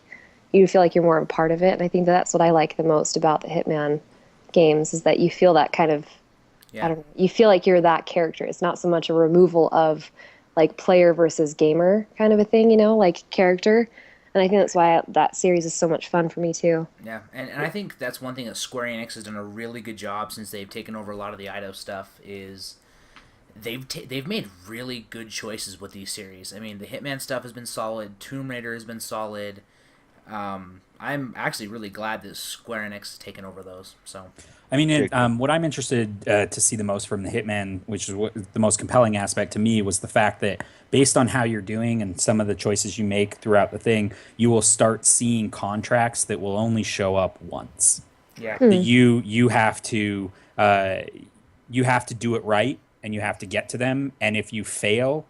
you feel like you're more of a part of it. And I think that's what I like the most about the Hitman games is that you feel that kind of yeah. I don't know. You feel like you're that character. It's not so much a removal of like player versus gamer kind of a thing, like character. And I think that's why that series is so much fun for me too. Yeah, and I think that's one thing that Square Enix has done a really good job since they've taken over a lot of the Eidos stuff is they've made really good choices with these series. I mean, the Hitman stuff has been solid. Tomb Raider has been solid. I'm actually really glad that Square Enix has taken over those. So I mean, Jacob. what I'm interested to see the most from the Hitman, which is what the most compelling aspect to me, was the fact that based on how you're doing and some of the choices you make throughout the thing, you will start seeing contracts that will only show up once. yeah, That you have to do it right and you have to get to them. And if you fail,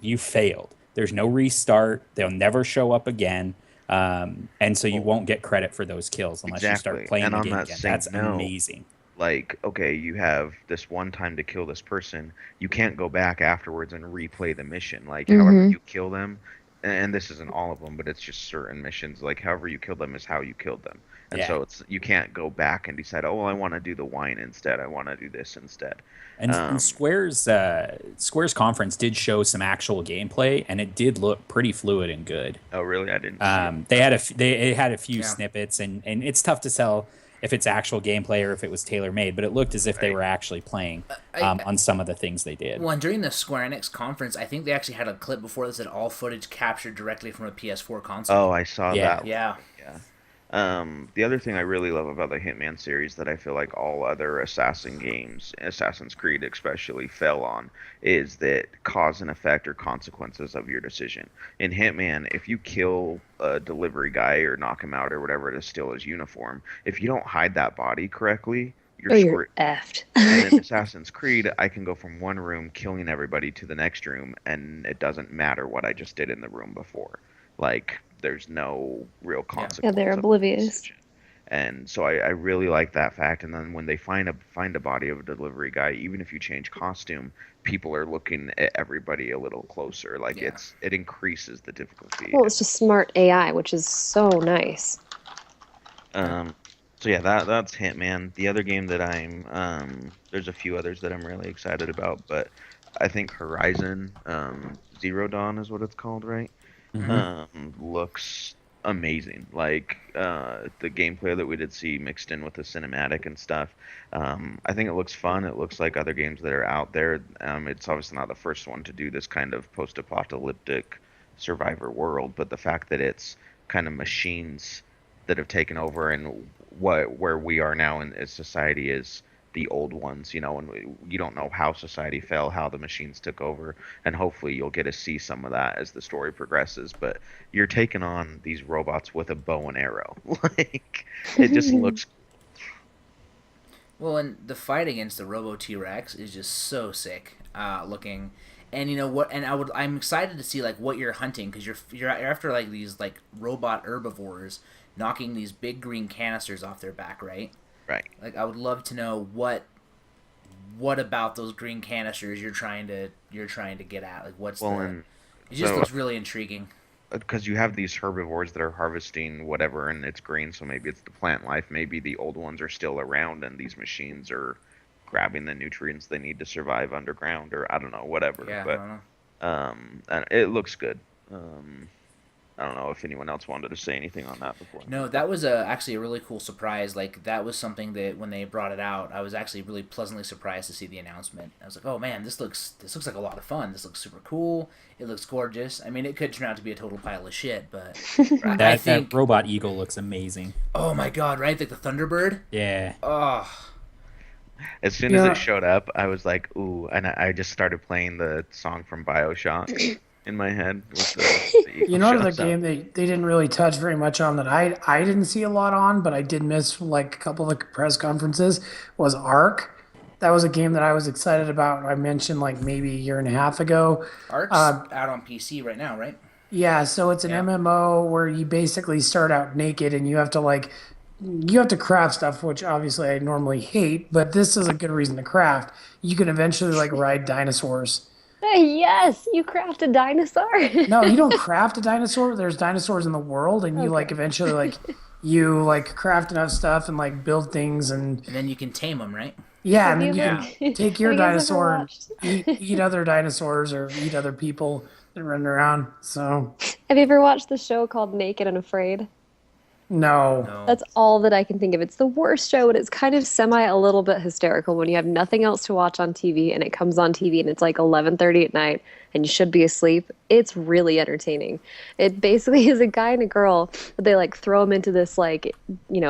you failed. There's no restart. They'll never show up again. And so you won't get credit for those kills unless you Exactly. start playing And the on game that again. same That's note, amazing. like, okay, you have this one time to kill this person. You can't go back afterwards and replay the mission. Like, however Mm-hmm. you kill them, and this isn't all of them, but it's just certain missions. Like, however you kill them is how you killed them. And Yeah. so you can't go back and decide, oh, well, I want to do the wine instead. I want to do this instead. And Um, Square's conference did show some actual gameplay, and it did look pretty fluid and good. oh, really? I didn't see it. They had a few Yeah. snippets, and it's tough to tell if it's actual gameplay or if it was tailor made, but it looked as if they Right. were actually playing I on some of the things they did. well, and during the Square Enix conference, I think they actually had a clip before that said all footage captured directly from a PS4 console. Oh, I saw Yeah. that. Yeah, Yeah. The other thing I really love about the Hitman series that I feel like all other Assassin games, Assassin's Creed especially, fell on is that cause and effect or consequences of your decision. In Hitman, if you kill a delivery guy or knock him out or whatever to steal his uniform, if you don't hide that body correctly, you're Oh, you're screwed. effed. And in Assassin's Creed, I can go from one room killing everybody to the next room, and it doesn't matter what I just did in the room before. Like, there's no real Yeah. consequence. Yeah, they're of the oblivious. decision. And so I really like that fact. And then when they find a body of a delivery guy, even if you change costume, people are looking at everybody a little closer. Like Yeah. it increases the difficulty. Well, it's just smart AI, which is so nice. Um, so yeah, that's Hitman. The other game that there's a few others that I'm really excited about, but I think Horizon Zero Dawn is what it's called, right? Looks amazing. Like the gameplay that we did see mixed in with the cinematic and stuff. I think it looks fun. It looks like other games that are out there. It's obviously not the first one to do this kind of post-apocalyptic survivor world, but the fact that it's kind of machines that have taken over and where we are now in society is the old ones, and you don't know how society fell, how the machines took over, and hopefully you'll get to see some of that as the story progresses. But you're taking on these robots with a bow and arrow. Like, it just looks. Well, and the fight against the Robo T Rex is just so sick looking, and you know what? And I'm excited to see like what you're hunting because you're after like these like robot herbivores knocking these big green canisters off their back, right? Right. Like I would love to know what about those green canisters you're trying to get at. Like what's Well, the? and It just so looks really intriguing. because you have these herbivores that are harvesting whatever and it's green, so maybe it's the plant life, maybe the old ones are still around and these machines are grabbing the nutrients they need to survive underground, or I don't know, whatever. Yeah, I But don't know. and it looks good. I don't know if anyone else wanted to say anything on that before I No, move that was actually a really cool surprise. Like that was something that when they brought it out, I was actually really pleasantly surprised to see the announcement. I was like, "Oh man, this looks like a lot of fun. This looks super cool. It looks gorgeous. I mean, it could turn out to be a total pile of shit, but I That think, robot eagle looks amazing. oh my god, right? Like the Thunderbird. Yeah. Oh, As soon as it Yeah, showed up, I was like, ooh, and I just started playing the song from BioShock in my head with the eagle another shows up. game they didn't really touch very much on that I didn't see a lot on, but I did miss like a couple of the press conferences was Ark. That was a game that I was excited about. I mentioned like maybe a year and a half ago. Ark's Uh, out on PC right now, right? yeah, so it's an Yeah. MMO where you basically start out naked and you have to craft stuff, which obviously I normally hate, but this is a good reason to craft. You can eventually like ride dinosaurs. Yes, you craft a dinosaur. No, you don't craft a dinosaur. There's dinosaurs in the world, and you like Okay. eventually like you like craft enough stuff and like build things and And then you can tame them, right? yeah, Have and you then you ever Yeah. can take have your you guys ever dinosaur and watched eat other dinosaurs or eat other people that run around. So have you ever watched the show called Naked and Afraid? no. No. That's all that I can think of. It's the worst show, and it's kind of semi a little bit hysterical when you have nothing else to watch on TV and it comes on TV and it's like 11:30 at night and you should be asleep. It's really entertaining. It basically is a guy and a girl, but they like throw them into this like,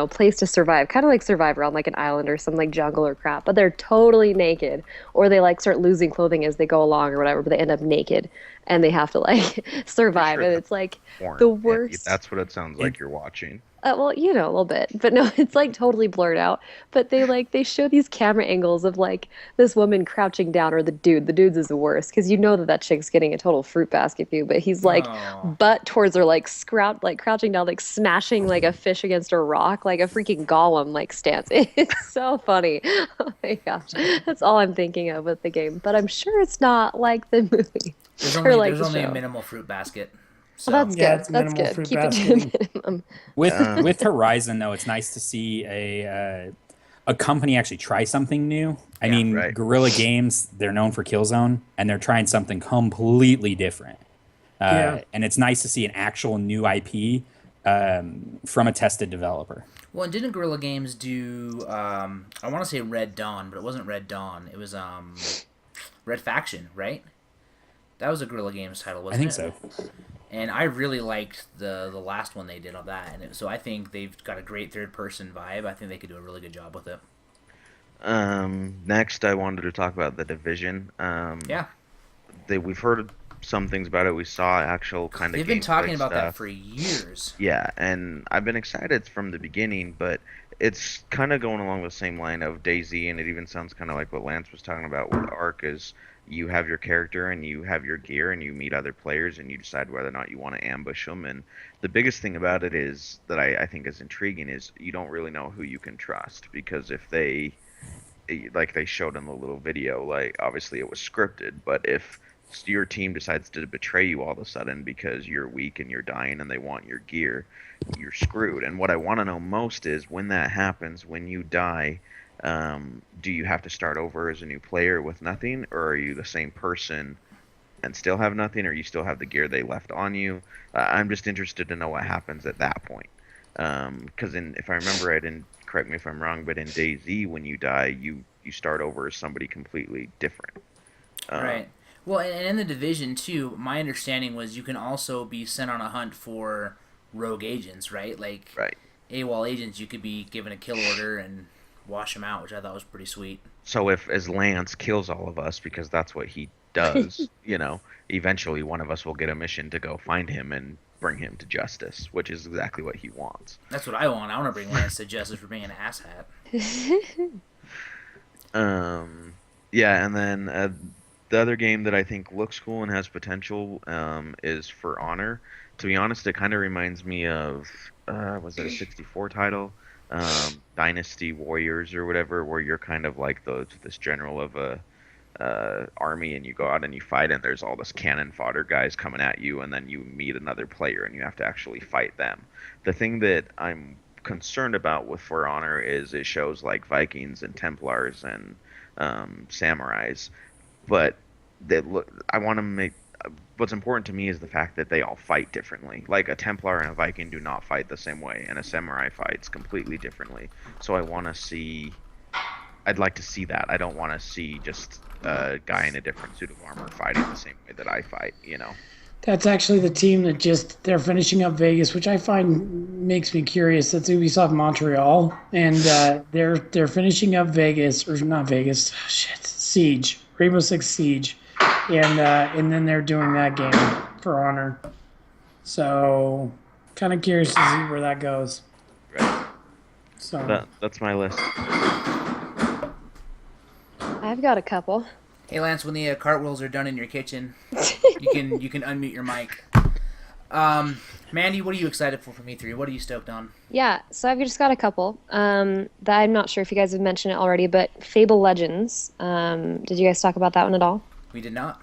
place to survive, kind of like Survivor on like an island or some like jungle or crap, but they're totally naked or they like start losing clothing as they go along or whatever, but they end up naked and they have to like Pretty survive sure and that's it's like the porn. worst. That's what it sounds It like you're watching. Well, a little bit, but no, it's like totally blurred out. But they show these camera angles of like this woman crouching down, or the dude. The dude's is the worst because you know that chick's getting a total fruit basket view, but he's like Oh. butt towards her, like crouching down, like smashing like a fish against a rock, like a freaking golem like stance. It's so funny. Oh my gosh, that's all I'm thinking of with the game. But I'm sure it's not like the movie There's or only like there's the only a show. minimal fruit basket. Well, So that's Yeah, good. it's That's minimal good. fruit Keep it to basketing. a minimum. with Um, Horizon though, it's nice to see a company actually try something new. I yeah. mean, right. Guerrilla Games, they're known for Killzone, and they're trying something completely different. Yeah. And it's nice to see an actual new IP from a tested developer. Well, and didn't Guerrilla Games do? I want to say Red Dawn, but it wasn't Red Dawn. It was Red Faction, right? That was a Guerrilla Games title, I wasn't think it? so. And I really liked the last one they did of that, so I think they've got a great third person vibe. I think they could do a really good job with it. Next, I wanted to talk about the Division. Yeah, We've heard some things about it. We saw actual kind of they've been talking gameplay about that stuff. for years. Yeah, and I've been excited from the beginning, but it's kind of going along the same line of DayZ, and it even sounds kind of like what Lance was talking about with Ark is you have your character and you have your gear and you meet other players and you decide whether or not you want to ambush them. And the biggest thing about it is that I think is intriguing is you don't really know who you can trust because if like they showed in the little video, like obviously it was scripted, but if your team decides to betray you all of a sudden because you're weak and you're dying and they want your gear, you're screwed. And what I want to know most is when that happens, when you die, do you have to start over as a new player with nothing, or are you the same person and still have nothing, or you still have the gear they left on you? I'm just interested to know what happens at that point. Because if I remember right, and correct me if I'm wrong, but in DayZ, when you die, you start over as somebody completely different. Um, Right. Well, and in the division too, my understanding was you can also be sent on a hunt for rogue agents, right? Like right. AWOL agents, you could be given a kill order and wash him out, which I thought was pretty sweet. So if as Lance kills all of us because that's what he does, eventually one of us will get a mission to go find him and bring him to justice, which is exactly what he wants. That's what I want. I want to bring Lance to justice for being an asshat. Yeah, and then the other game that I think looks cool and has potential is For Honor. To be honest, it kind of reminds me of was it a 64 title, Dynasty Warriors or whatever, where you're kind of like this general of a army and you go out and you fight and there's all this cannon fodder guys coming at you and then you meet another player and you have to actually fight them. The thing that I'm concerned about with For Honor is it shows like Vikings and Templars and samurais, but I want to make what's important to me is the fact that they all fight differently. Like a Templar and a Viking do not fight the same way, and a samurai fights completely differently. So I'd like to see that. I don't want to see just a guy in a different suit of armor fighting the same way that I fight. That's actually the team that they're finishing up Vegas, which I find makes me curious. That's Ubisoft Montreal, and they're finishing up Vegas, or not Vegas, Siege, Rainbow Six Siege, and then they're doing that game For Honor. So, kind of curious to see where that goes. Right. So that's my list. I've got a couple. Hey Lance, when the cartwheels are done in your kitchen, you can unmute your mic. Mandy, what are you excited for from E3? What are you stoked on? Yeah, so I've just got a couple. That I'm not sure if you guys have mentioned it already, but Fable Legends. Did you guys talk about that one at all? We did not.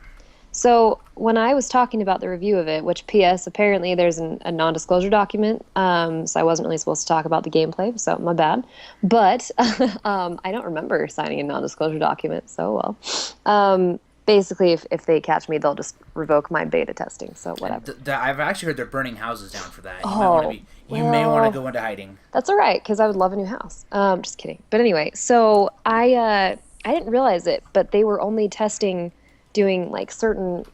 So when I was talking about the review of it, which P.S. apparently there's a non-disclosure document, so I wasn't really supposed to talk about the gameplay, so my bad. But I don't remember signing a non-disclosure document, so well. Basically, if they catch me, they'll just revoke my beta testing, so whatever. I've actually heard they're burning houses down for that. You Oh, may want well, to go into hiding. That's all right, because I would love a new house. Just kidding. But anyway, so I didn't realize it, but they were only doing like certain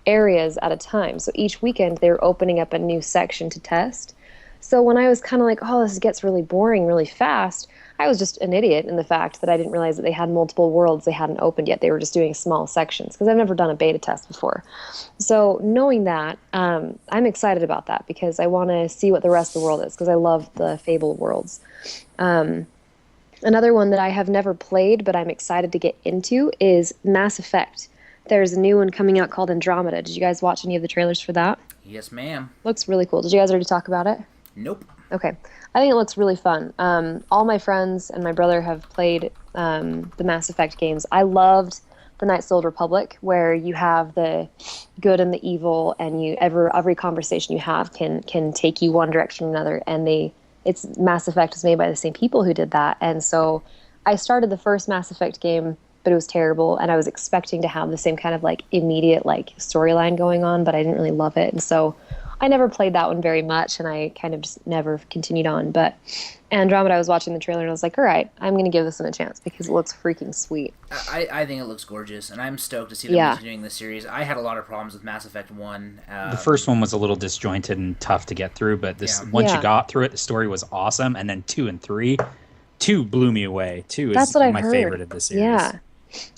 areas at a time. So each weekend they were opening up a new section to test. So when I was kind of like, oh, this gets really boring really fast, I was just an idiot in the fact that I didn't realize that they had multiple worlds they hadn't opened yet. They were just doing small sections because I've never done a beta test before. So knowing that, I'm excited about that because I want to see what the rest of the world is because I love the Fable worlds. Another one that I have never played but I'm excited to get into is Mass Effect. There's a new one coming out called Andromeda. Did you guys watch any of the trailers for that? Yes, ma'am. Looks really cool. Did you guys already talk about it? Nope. Okay. I think it looks really fun. All my friends and my brother have played the Mass Effect games. I loved the Knights of the Old Republic, where you have the good and the evil, and every conversation you have can take you one direction or another. And it's Mass Effect was made by the same people who did that. And so I started the first Mass Effect game, but it was terrible, and I was expecting to have the same kind of immediate storyline going on, but I didn't really love it. And so I never played that one very much, and I kind of just never continued on. But Andromeda, I was watching the trailer, and I was like, all right, I'm going to give this one a chance because it looks freaking sweet. I think it looks gorgeous, and I'm stoked to see them continuing this series. I had a lot of problems with Mass Effect 1. The first one was a little disjointed and tough to get through, but once you got through it, the story was awesome. And then 2 and 3, 2 blew me away. 2 is my favorite of the series. Yeah.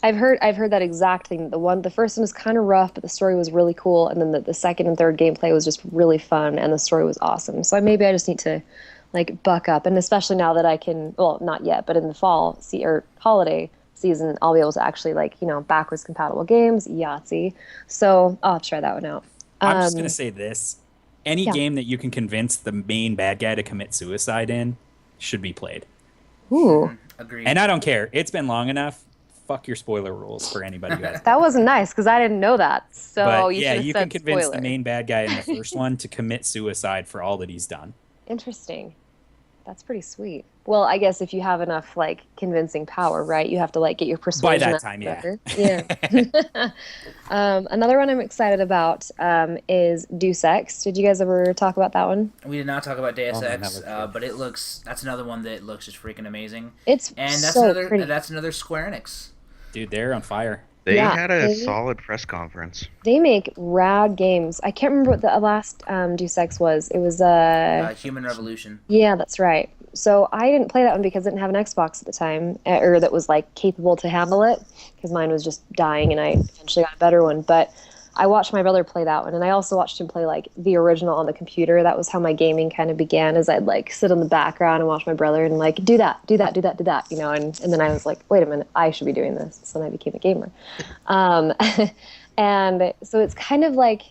I've heard that exact thing. The first one was kind of rough, but the story was really cool, and then the second and third gameplay was just really fun, and the story was awesome. So maybe I just need to buck up, and especially now that I can, well, not yet, but in the fall or holiday season, I'll be able to actually backwards compatible games, Yahtzee. So I'll try that one out. I'm just gonna say this: any game that you can convince the main bad guy to commit suicide in should be played. Ooh, agreed. And I don't care; it's been long enough. Fuck your spoiler rules for anybody who has. That wasn't nice because I didn't know that. So but you you can convince spoiler. the main bad guy in the first one to commit suicide for all that he's done. Interesting. That's pretty sweet. Well, I guess if you have enough convincing power, right? You have to get your persuasion. By that time, yeah. Another one I'm excited about is Deus Ex. Did you guys ever talk about that one? We did not talk about Deus Ex, good. but that's another one that looks just freaking amazing. That's pretty. That's another Square Enix. Dude, they're on fire. They had a solid press conference. They make rad games. I can't remember what the last Deus Ex was. It was Human Revolution. Yeah, that's right. So I didn't play that one because I didn't have an Xbox at the time, or that was like capable to handle it, because mine was just dying, and I eventually got a better one. But I watched my brother play that one, and I also watched him play like the original on the computer. That was how my gaming kind of began, as I'd like sit in the background and watch my brother and like do that, do that, do that, do that, you know. And then I was like, wait a minute, I should be doing this. So then I became a gamer. Um, and so it's kind of like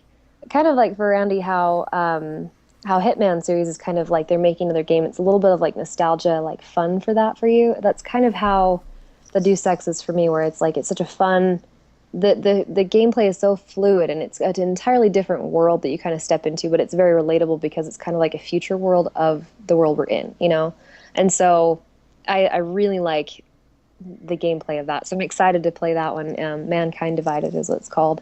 for Randy how Hitman series is kind of like they're making another game. It's a little bit of like nostalgia, like fun for that for you. That's kind of how the Deus Ex is for me, where it's like it's such a fun. The gameplay is so fluid, and it's an entirely different world that you kind of step into, but it's very relatable because it's kind of like a future world of the world we're in, you know. And so I really like the gameplay of that. So I'm excited to play that one. Mankind Divided is what it's called.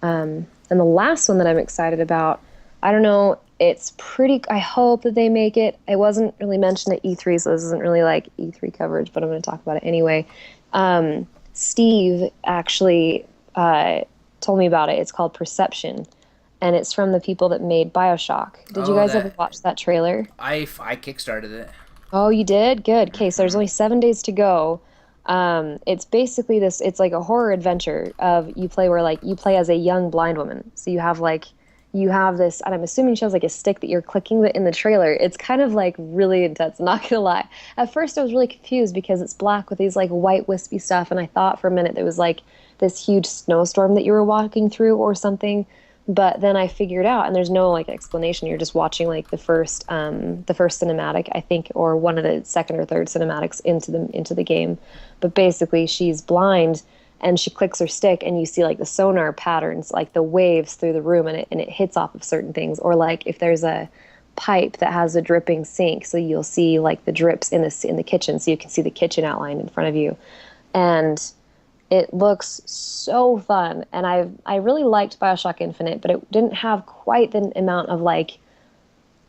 And the last one that I'm excited about, I don't know, it's pretty, I hope that they make it. It wasn't really mentioned at E3, so this isn't really like E3 coverage, but I'm going to talk about it anyway. Steve actually told me about it. It's called Perception, and it's from the people that made BioShock. Did you guys ever watch that trailer? I kickstarted it. Oh, you did? Good. Okay, so there's only 7 days to go. It's basically this, it's like a horror adventure of you play where like you play as a young blind woman. So you have this, and I'm assuming she has like a stick that you're clicking, but in the trailer, it's kind of like really intense, I'm not gonna lie. At first I was really confused because it's black with these like white wispy stuff, and I thought for a minute there was like this huge snowstorm that you were walking through or something. But then I figured out, and there's no like explanation. You're just watching like the first cinematic, I think, or one of the second or third cinematics into the game. But basically, she's blind, and she clicks her stick, and you see like the sonar patterns, like the waves through the room, and it hits off of certain things. Or like if there's a pipe that has a dripping sink, so you'll see like the drips in the kitchen, so you can see the kitchen outlined in front of you, and it looks so fun. And I really liked BioShock Infinite, but it didn't have quite the amount of like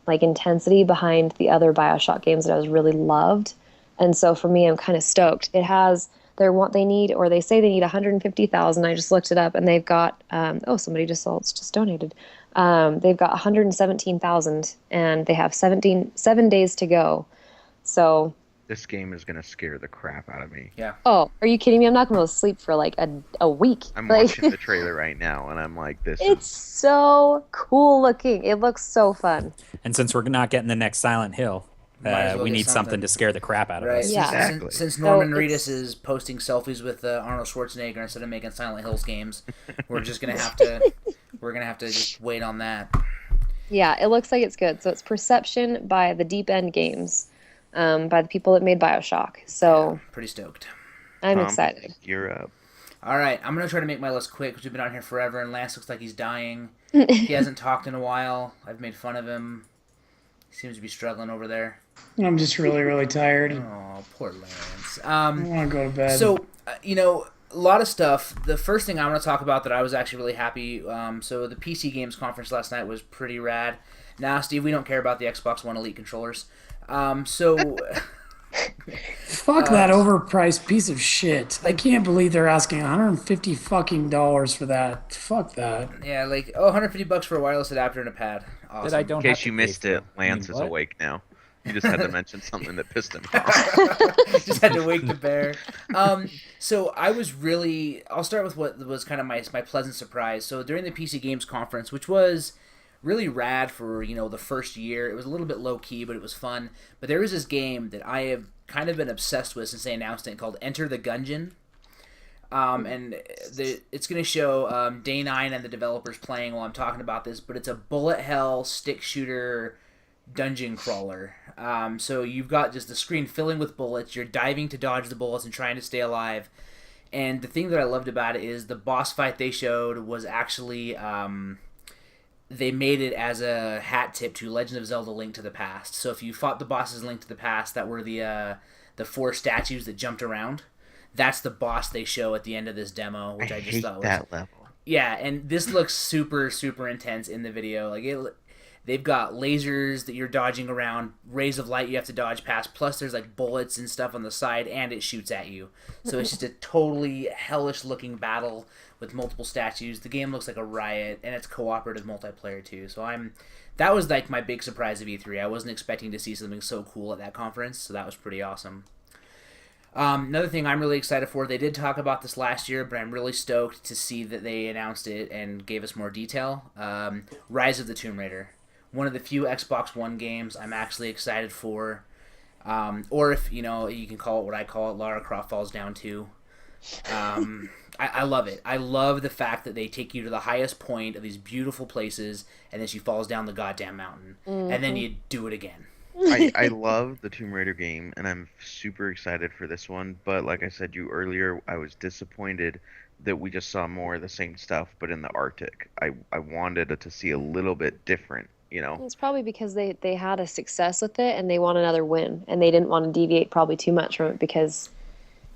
intensity behind the other BioShock games that I was really loved. And so for me, I'm kind of stoked. It has they need, or they say they need 150,000. I just looked it up, and they've got somebody just donated. They've got 117,000, and they have 7 days to go. So This game is gonna scare the crap out of me. Yeah. oh, are you kidding me? I'm not going to sleep for like a week. I'm Like, watching the trailer right now, and I'm like, it's so cool looking. It looks so fun. And since we're not getting the next Silent Hill, Might as well we get need something something to scare the crap out of Right. us. Yeah. Exactly. Since Norman So Reedus it's- is posting selfies with Arnold Schwarzenegger instead of making Silent Hills games, we're just gonna have to just wait on that. Yeah, it looks like it's good. So it's Perception by the Deep End Games, by the people that made BioShock. So Pretty stoked. I'm Tom, excited. You're up. All right, I'm gonna try to make my list quick because we've been on here forever, and Lance looks like he's dying. He hasn't talked in a while. I've made fun of him. He seems to be struggling over there. I'm just really, really tired. Oh, poor Lance. I want to go to bed. So, a lot of stuff. The first thing I want to talk about that I was actually really happy. So the PC Games Conference last night was pretty rad. Now, Steve, we don't care about the Xbox One Elite controllers. So Fuck that overpriced piece of shit. I can't believe they're asking 150 fucking dollars for that. Fuck that. yeah, like $150 for a wireless adapter and a pad. Awesome. That I don't In have case to you pay missed for. it, Lance is what? awake now. You just had to mention something that pissed him off. Just had to wake the bear. So I was really. I'll start with what was kind of my pleasant surprise. So during the PC Games Conference, which was really rad for the first year, it was a little bit low key, but it was fun. But there was this game that I have kind of been obsessed with since they announced it, called Enter the Gungeon. It's going to show Day 9 and the developers playing while I'm talking about this, but it's a bullet hell stick shooter dungeon crawler. So you've got just the screen filling with bullets. You're diving to dodge the bullets and trying to stay alive. And the thing that I loved about it is the boss fight they showed was actually they made it as a hat tip to Legend of Zelda: Link to the Past. So if you fought the bosses in Link to the Past that were the 4 statues that jumped around, that's the boss they show at the end of this demo, which I just hate thought was that level. yeah. And this looks super super intense in the video. Like They've got lasers that you're dodging around, rays of light you have to dodge past, plus there's like bullets and stuff on the side, and it shoots at you. So it's just a totally hellish looking battle with multiple statues. The game looks like a riot, and it's cooperative multiplayer too. So that was like my big surprise of E3. I wasn't expecting to see something so cool at that conference, so that was pretty awesome. Another thing I'm really excited for, they did talk about this last year, but I'm really stoked to see that they announced it and gave us more detail. Rise of the Tomb Raider. One of the few Xbox One games I'm actually excited for. Or if, you can call it what I call it, Lara Croft Falls Down 2. I love it. I love the fact that they take you to the highest point of these beautiful places, and then she falls down the goddamn mountain. And then you do it again. I love the Tomb Raider game, and I'm super excited for this one. But like I said you earlier, I was disappointed that we just saw more of the same stuff, but in the Arctic. I wanted to see a little bit different, It's probably because they had a success with it and they want another win, and they didn't want to deviate probably too much from it because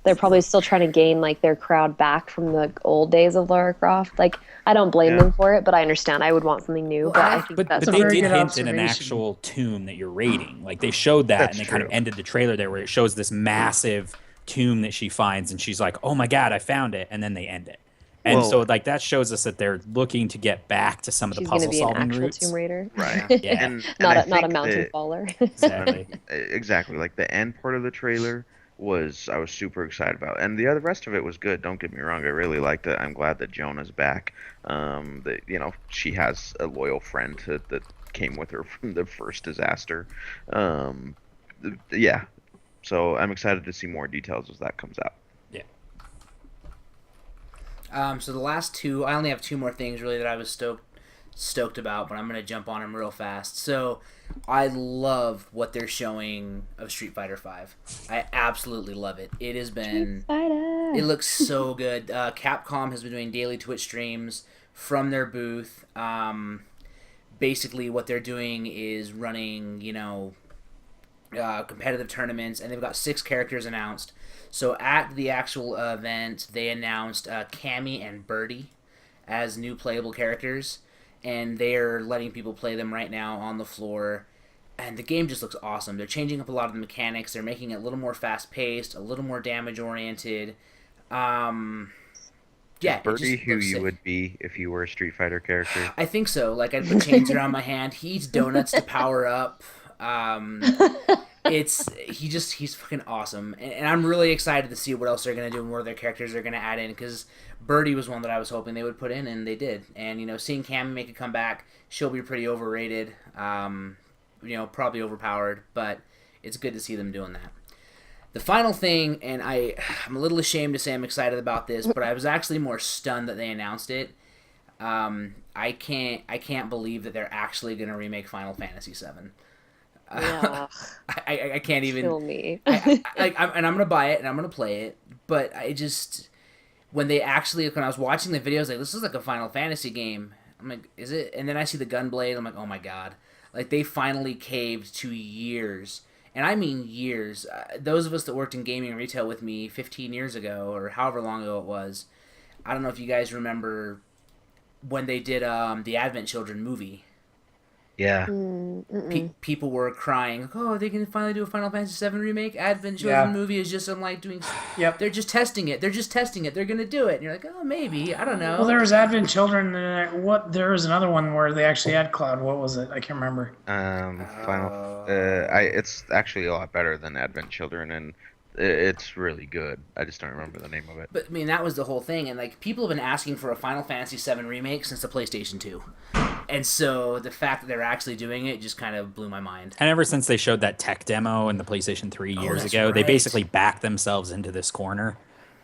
they're probably still trying to gain like their crowd back from the old days of Lara Croft. Like, I don't blame them for it, but I understand. I would want something new, but I think But that's they very did good hint at an observation. actual tomb that you're raiding. Like they showed that, That's and they kind of true. ended the trailer there where it shows this massive tomb that she finds, and she's like, "Oh my god, I found it!" And then they end it. And Well, so like that shows us that they're looking to get back to some of the she's going to puzzle be an solving actual roots. Tomb Raider. right. Yeah. And not I a not a think mountain that faller. Exactly. exactly, like the end part of the trailer I was super excited about, and the rest of it was good. Don't get me wrong, I really liked it. I'm glad that Jonah's back. That she has a loyal friend that came with her from the first disaster. Yeah, so I'm excited to see more details as that comes out. Yeah. So the last two, I only have two more things really that I was stoked about, but I'm gonna jump on them real fast. So I love what they're showing of Street Fighter V. I absolutely love it. It has been, it looks so good. Capcom has been doing daily Twitch streams from their booth. Basically, what they're doing is running, competitive tournaments, and they've got 6 characters announced. So at the actual event, they announced Cammy and Birdie as new playable characters, and they're letting people play them right now on the floor. And the game just looks awesome. They're changing up a lot of the mechanics. They're making it a little more fast-paced, a little more damage-oriented. Yeah, Birdie, it just who looks you sick. would be if you were a Street Fighter character. I think so. Like, I'd put chains around my hand. He eats donuts to power up. He's fucking awesome, and I'm really excited to see what else they're gonna do and what other characters they're gonna add in. Because Birdie was one that I was hoping they would put in, and they did. And seeing Cammy make a comeback, she'll be pretty overrated. Probably overpowered, but it's good to see them doing that. The final thing, and I'm a little ashamed to say I'm excited about this, but I was actually more stunned that they announced it. I can't believe that they're actually going to remake Final Fantasy VII. Yeah. I can't even. Kill me. And I'm going to buy it and I'm going to play it, but when I was watching the videos, like, this is like a Final Fantasy game. I'm like, is it? And then I see the Gunblade. I'm like, oh my god! Like, they finally caved to years. And I mean years. Those of us that worked in gaming and retail with me 15 years ago, or however long ago it was, I don't know if you guys remember when they did the Advent Children movie. Yeah. People were crying, oh, they can finally do a Final Fantasy VII remake? Advent Children movie is just doing... Yep. They're just testing it. They're going to do it. And you're like, oh, maybe. I don't know. Well, there was Advent Children, and there was another one where they actually had Cloud. What was it? I can't remember. It's actually a lot better than Advent Children, and it's really good. I just don't remember the name of it. But, I mean, that was the whole thing. And, like, people have been asking for a Final Fantasy VII remake since the PlayStation 2. And so the fact that they're actually doing it just kind of blew my mind. And ever since they showed that tech demo in the PlayStation 3 years that's ago, they right. basically backed themselves into this corner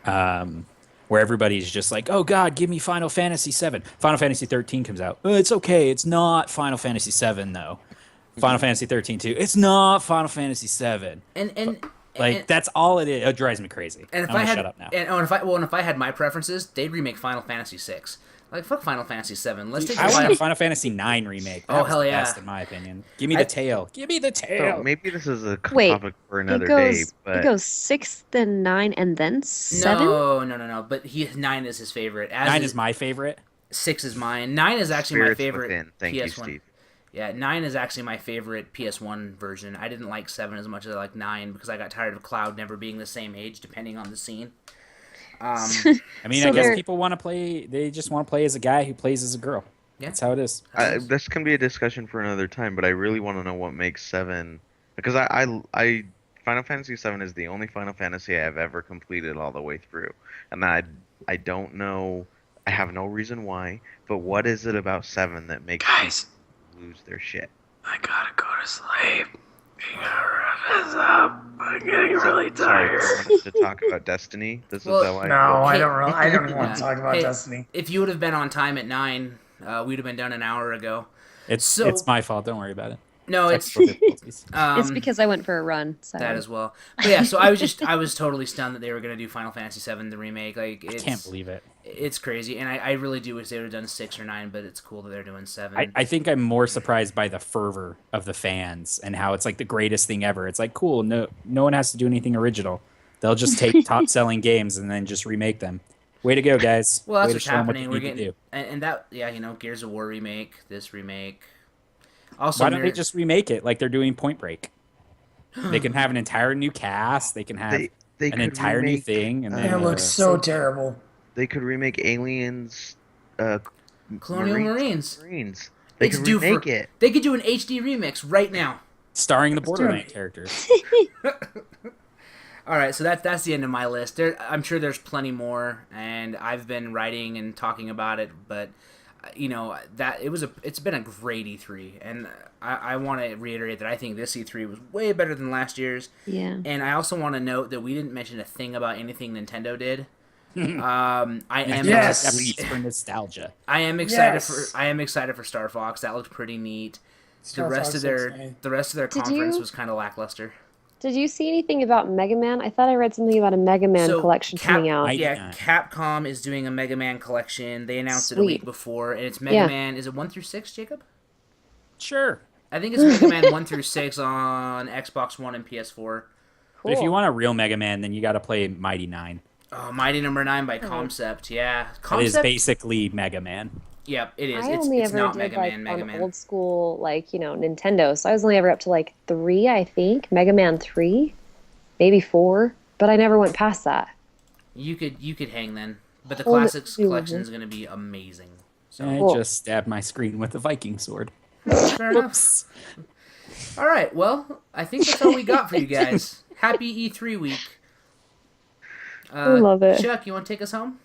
where everybody's just like, oh, God, give me Final Fantasy VII. Final Fantasy 13 comes out. It's okay. It's not Final Fantasy VII, though. Final Fantasy 13 too. It's not Final Fantasy 7. That's all it is. It drives me crazy. And if I'm I gonna had, shut up now. and if I had my preferences, they'd remake Final Fantasy 6. Like, fuck Final Fantasy 7. Let's take I want Final... a Final Fantasy 9 remake. That was hell the yeah. best in my opinion. Give me the tail. Give me the tail. So maybe this is a Wait, topic for another it day, goes but it goes 6, then 9, and then 7. No. But 9 is his favorite. 9 is my favorite. 6 is mine. 9 is actually my Spirits favorite. Within. Thank you, PS1. Steve. Yeah, 9 is actually my favorite PS1 version. I didn't like 7 as much as I like 9 because I got tired of Cloud never being the same age depending on the scene. I mean, I So guess they're people want to play. They just want to play as a guy who plays as a girl. Yeah, That's how it is. how it is. This can be a discussion for another time, but I really want to know what makes 7 because I Final Fantasy 7 is the only Final Fantasy I've ever completed all the way through, and I don't know. I have no reason why, but what is it about 7 that makes Guys, people lose their shit? I gotta go to sleep. You gotta wrap this up. I'm getting really Sorry, tired. do you want us to talk about Destiny? This Well, is how I No, feel. I Hey- don't really. I don't want Yeah. to talk about Hey, Destiny. If you would have been on time at 9, we'd have been done an hour ago. It's So- it's my fault. Don't worry about it. No, it's Technical difficulties. it's because I went for a run. So that as well. But yeah, so I was totally stunned that they were gonna do Final Fantasy 7 the remake. Like, I it's, can't believe it. it's crazy, and I really do wish they would have done 6 or 9. But it's cool that they're doing 7. I think I'm more surprised by the fervor of the fans and how it's like the greatest thing ever. It's like cool. No one has to do anything original. They'll just take top selling games and then just remake them. Way to go, guys. Well, that's Way to what's show 'em what happening. they We're need to getting do. and that Gears of War remake, this remake. Also, Why don't they just remake it like they're doing Point Break? They can have an entire new cast. They can have They an could entire new remake, thing, and It then looks so terrible. They could remake Aliens, Colonial Marines? Marines. They It's could due remake for. it. They could do an HD remix right now. starring the do it. Borderlands characters. All right, so that's the end of my list. I'm sure there's plenty more, and I've been writing and talking about it, but it's been a great E3, and I want to reiterate that I think this E3 was way better than last year's. yeah. And I also want to note that we didn't mention a thing about anything Nintendo did. I am Yes. At least for nostalgia. I am excited Yes. for Star Fox. That looked pretty neat. Star Fox looks nice. The rest of their Did conference you- was kind of lackluster. Did you see anything about Mega Man? I thought I read something about a Mega Man So, collection coming out. Yeah, Capcom is doing a Mega Man collection. They announced it a Sweet. week before, and it's Mega Yeah. Man. Is it 1 through 6, Jacob? Sure. I think it's Mega Man 1 through 6 on Xbox One and PS4. Cool. But if you want a real Mega Man, then you got to play Mighty Nine. Oh, Mighty Number 9 by Concept. Yeah, It is Concept. basically Mega Man. Yep, it is. I It's only it's ever not did Mega like Man. Mega on Man. old school, like Nintendo. So I was only ever up to like 3, I think, Mega Man 3, maybe 4, but I never went past that. You could hang then, but the Hold it classics to- collection is going to be amazing. So I Cool. just stabbed my screen with a Viking sword. fair enough. Whoops. All right, well, I think that's all we got for you guys. Happy E3 week. I love it. Chuck, you want to take us home?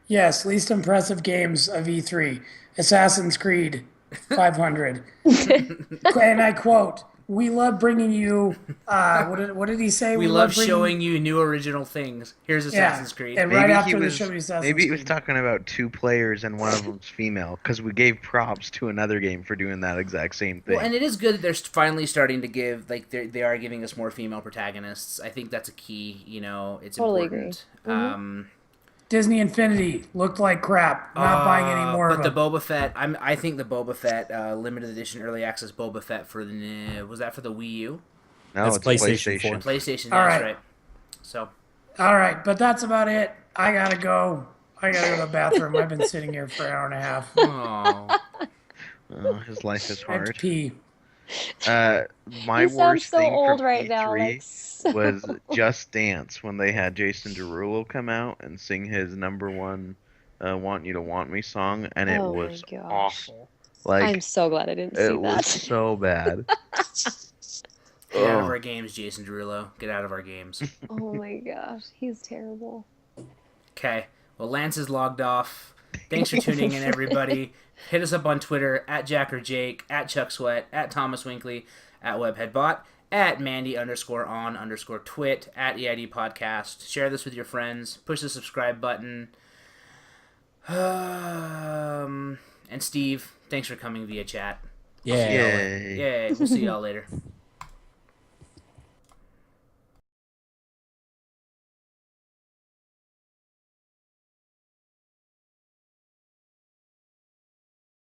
Yes, least impressive games of E3. Assassin's Creed 500. And I quote, "We love bringing you." What did he say? We love showing you new original things. Here's Assassin's Creed. And Maybe right he after they was showed me Assassin's maybe he was Creed. talking about 2 players and one of them's female because we gave props to another game for doing that exact same thing. Well, and it is good that they're finally starting to give, like, they are giving us more female protagonists. I think that's a key, it's Totally important. Disney Infinity looked like crap. Not buying any more But of the them. Boba Fett, I think the Boba Fett limited edition early access Boba Fett for was that for the Wii U? no, That's it's PlayStation PlayStation. 4. PlayStation, All that's right. right. So, All right, but that's about it. I gotta go. I gotta go to the bathroom. I've been sitting here for an hour and a half. oh, Oh, his life is I have to hard. pee. My You sound worst so thing old from right E3 now. Like, was Just Dance when they had Jason Derulo come out and sing his number one "Want You to Want Me" song, and it Oh my was gosh. awful. I'm Like so glad I didn't see it was that. so bad. get out of Ugh. our games, Jason Derulo. Get out of our games. Oh my gosh, he's terrible. Okay. Well, Lance is logged off. Thanks for tuning in, everybody. Hit us up on Twitter at Jack or Jake, at Chuck Sweat, at Thomas Winkley, at Webheadbot, at Mandy_on_twit, at EID Podcast. Share this with your friends. Push the subscribe button. And Steve, thanks for coming via chat. Yeah. Yay. Yay. We'll see y'all later.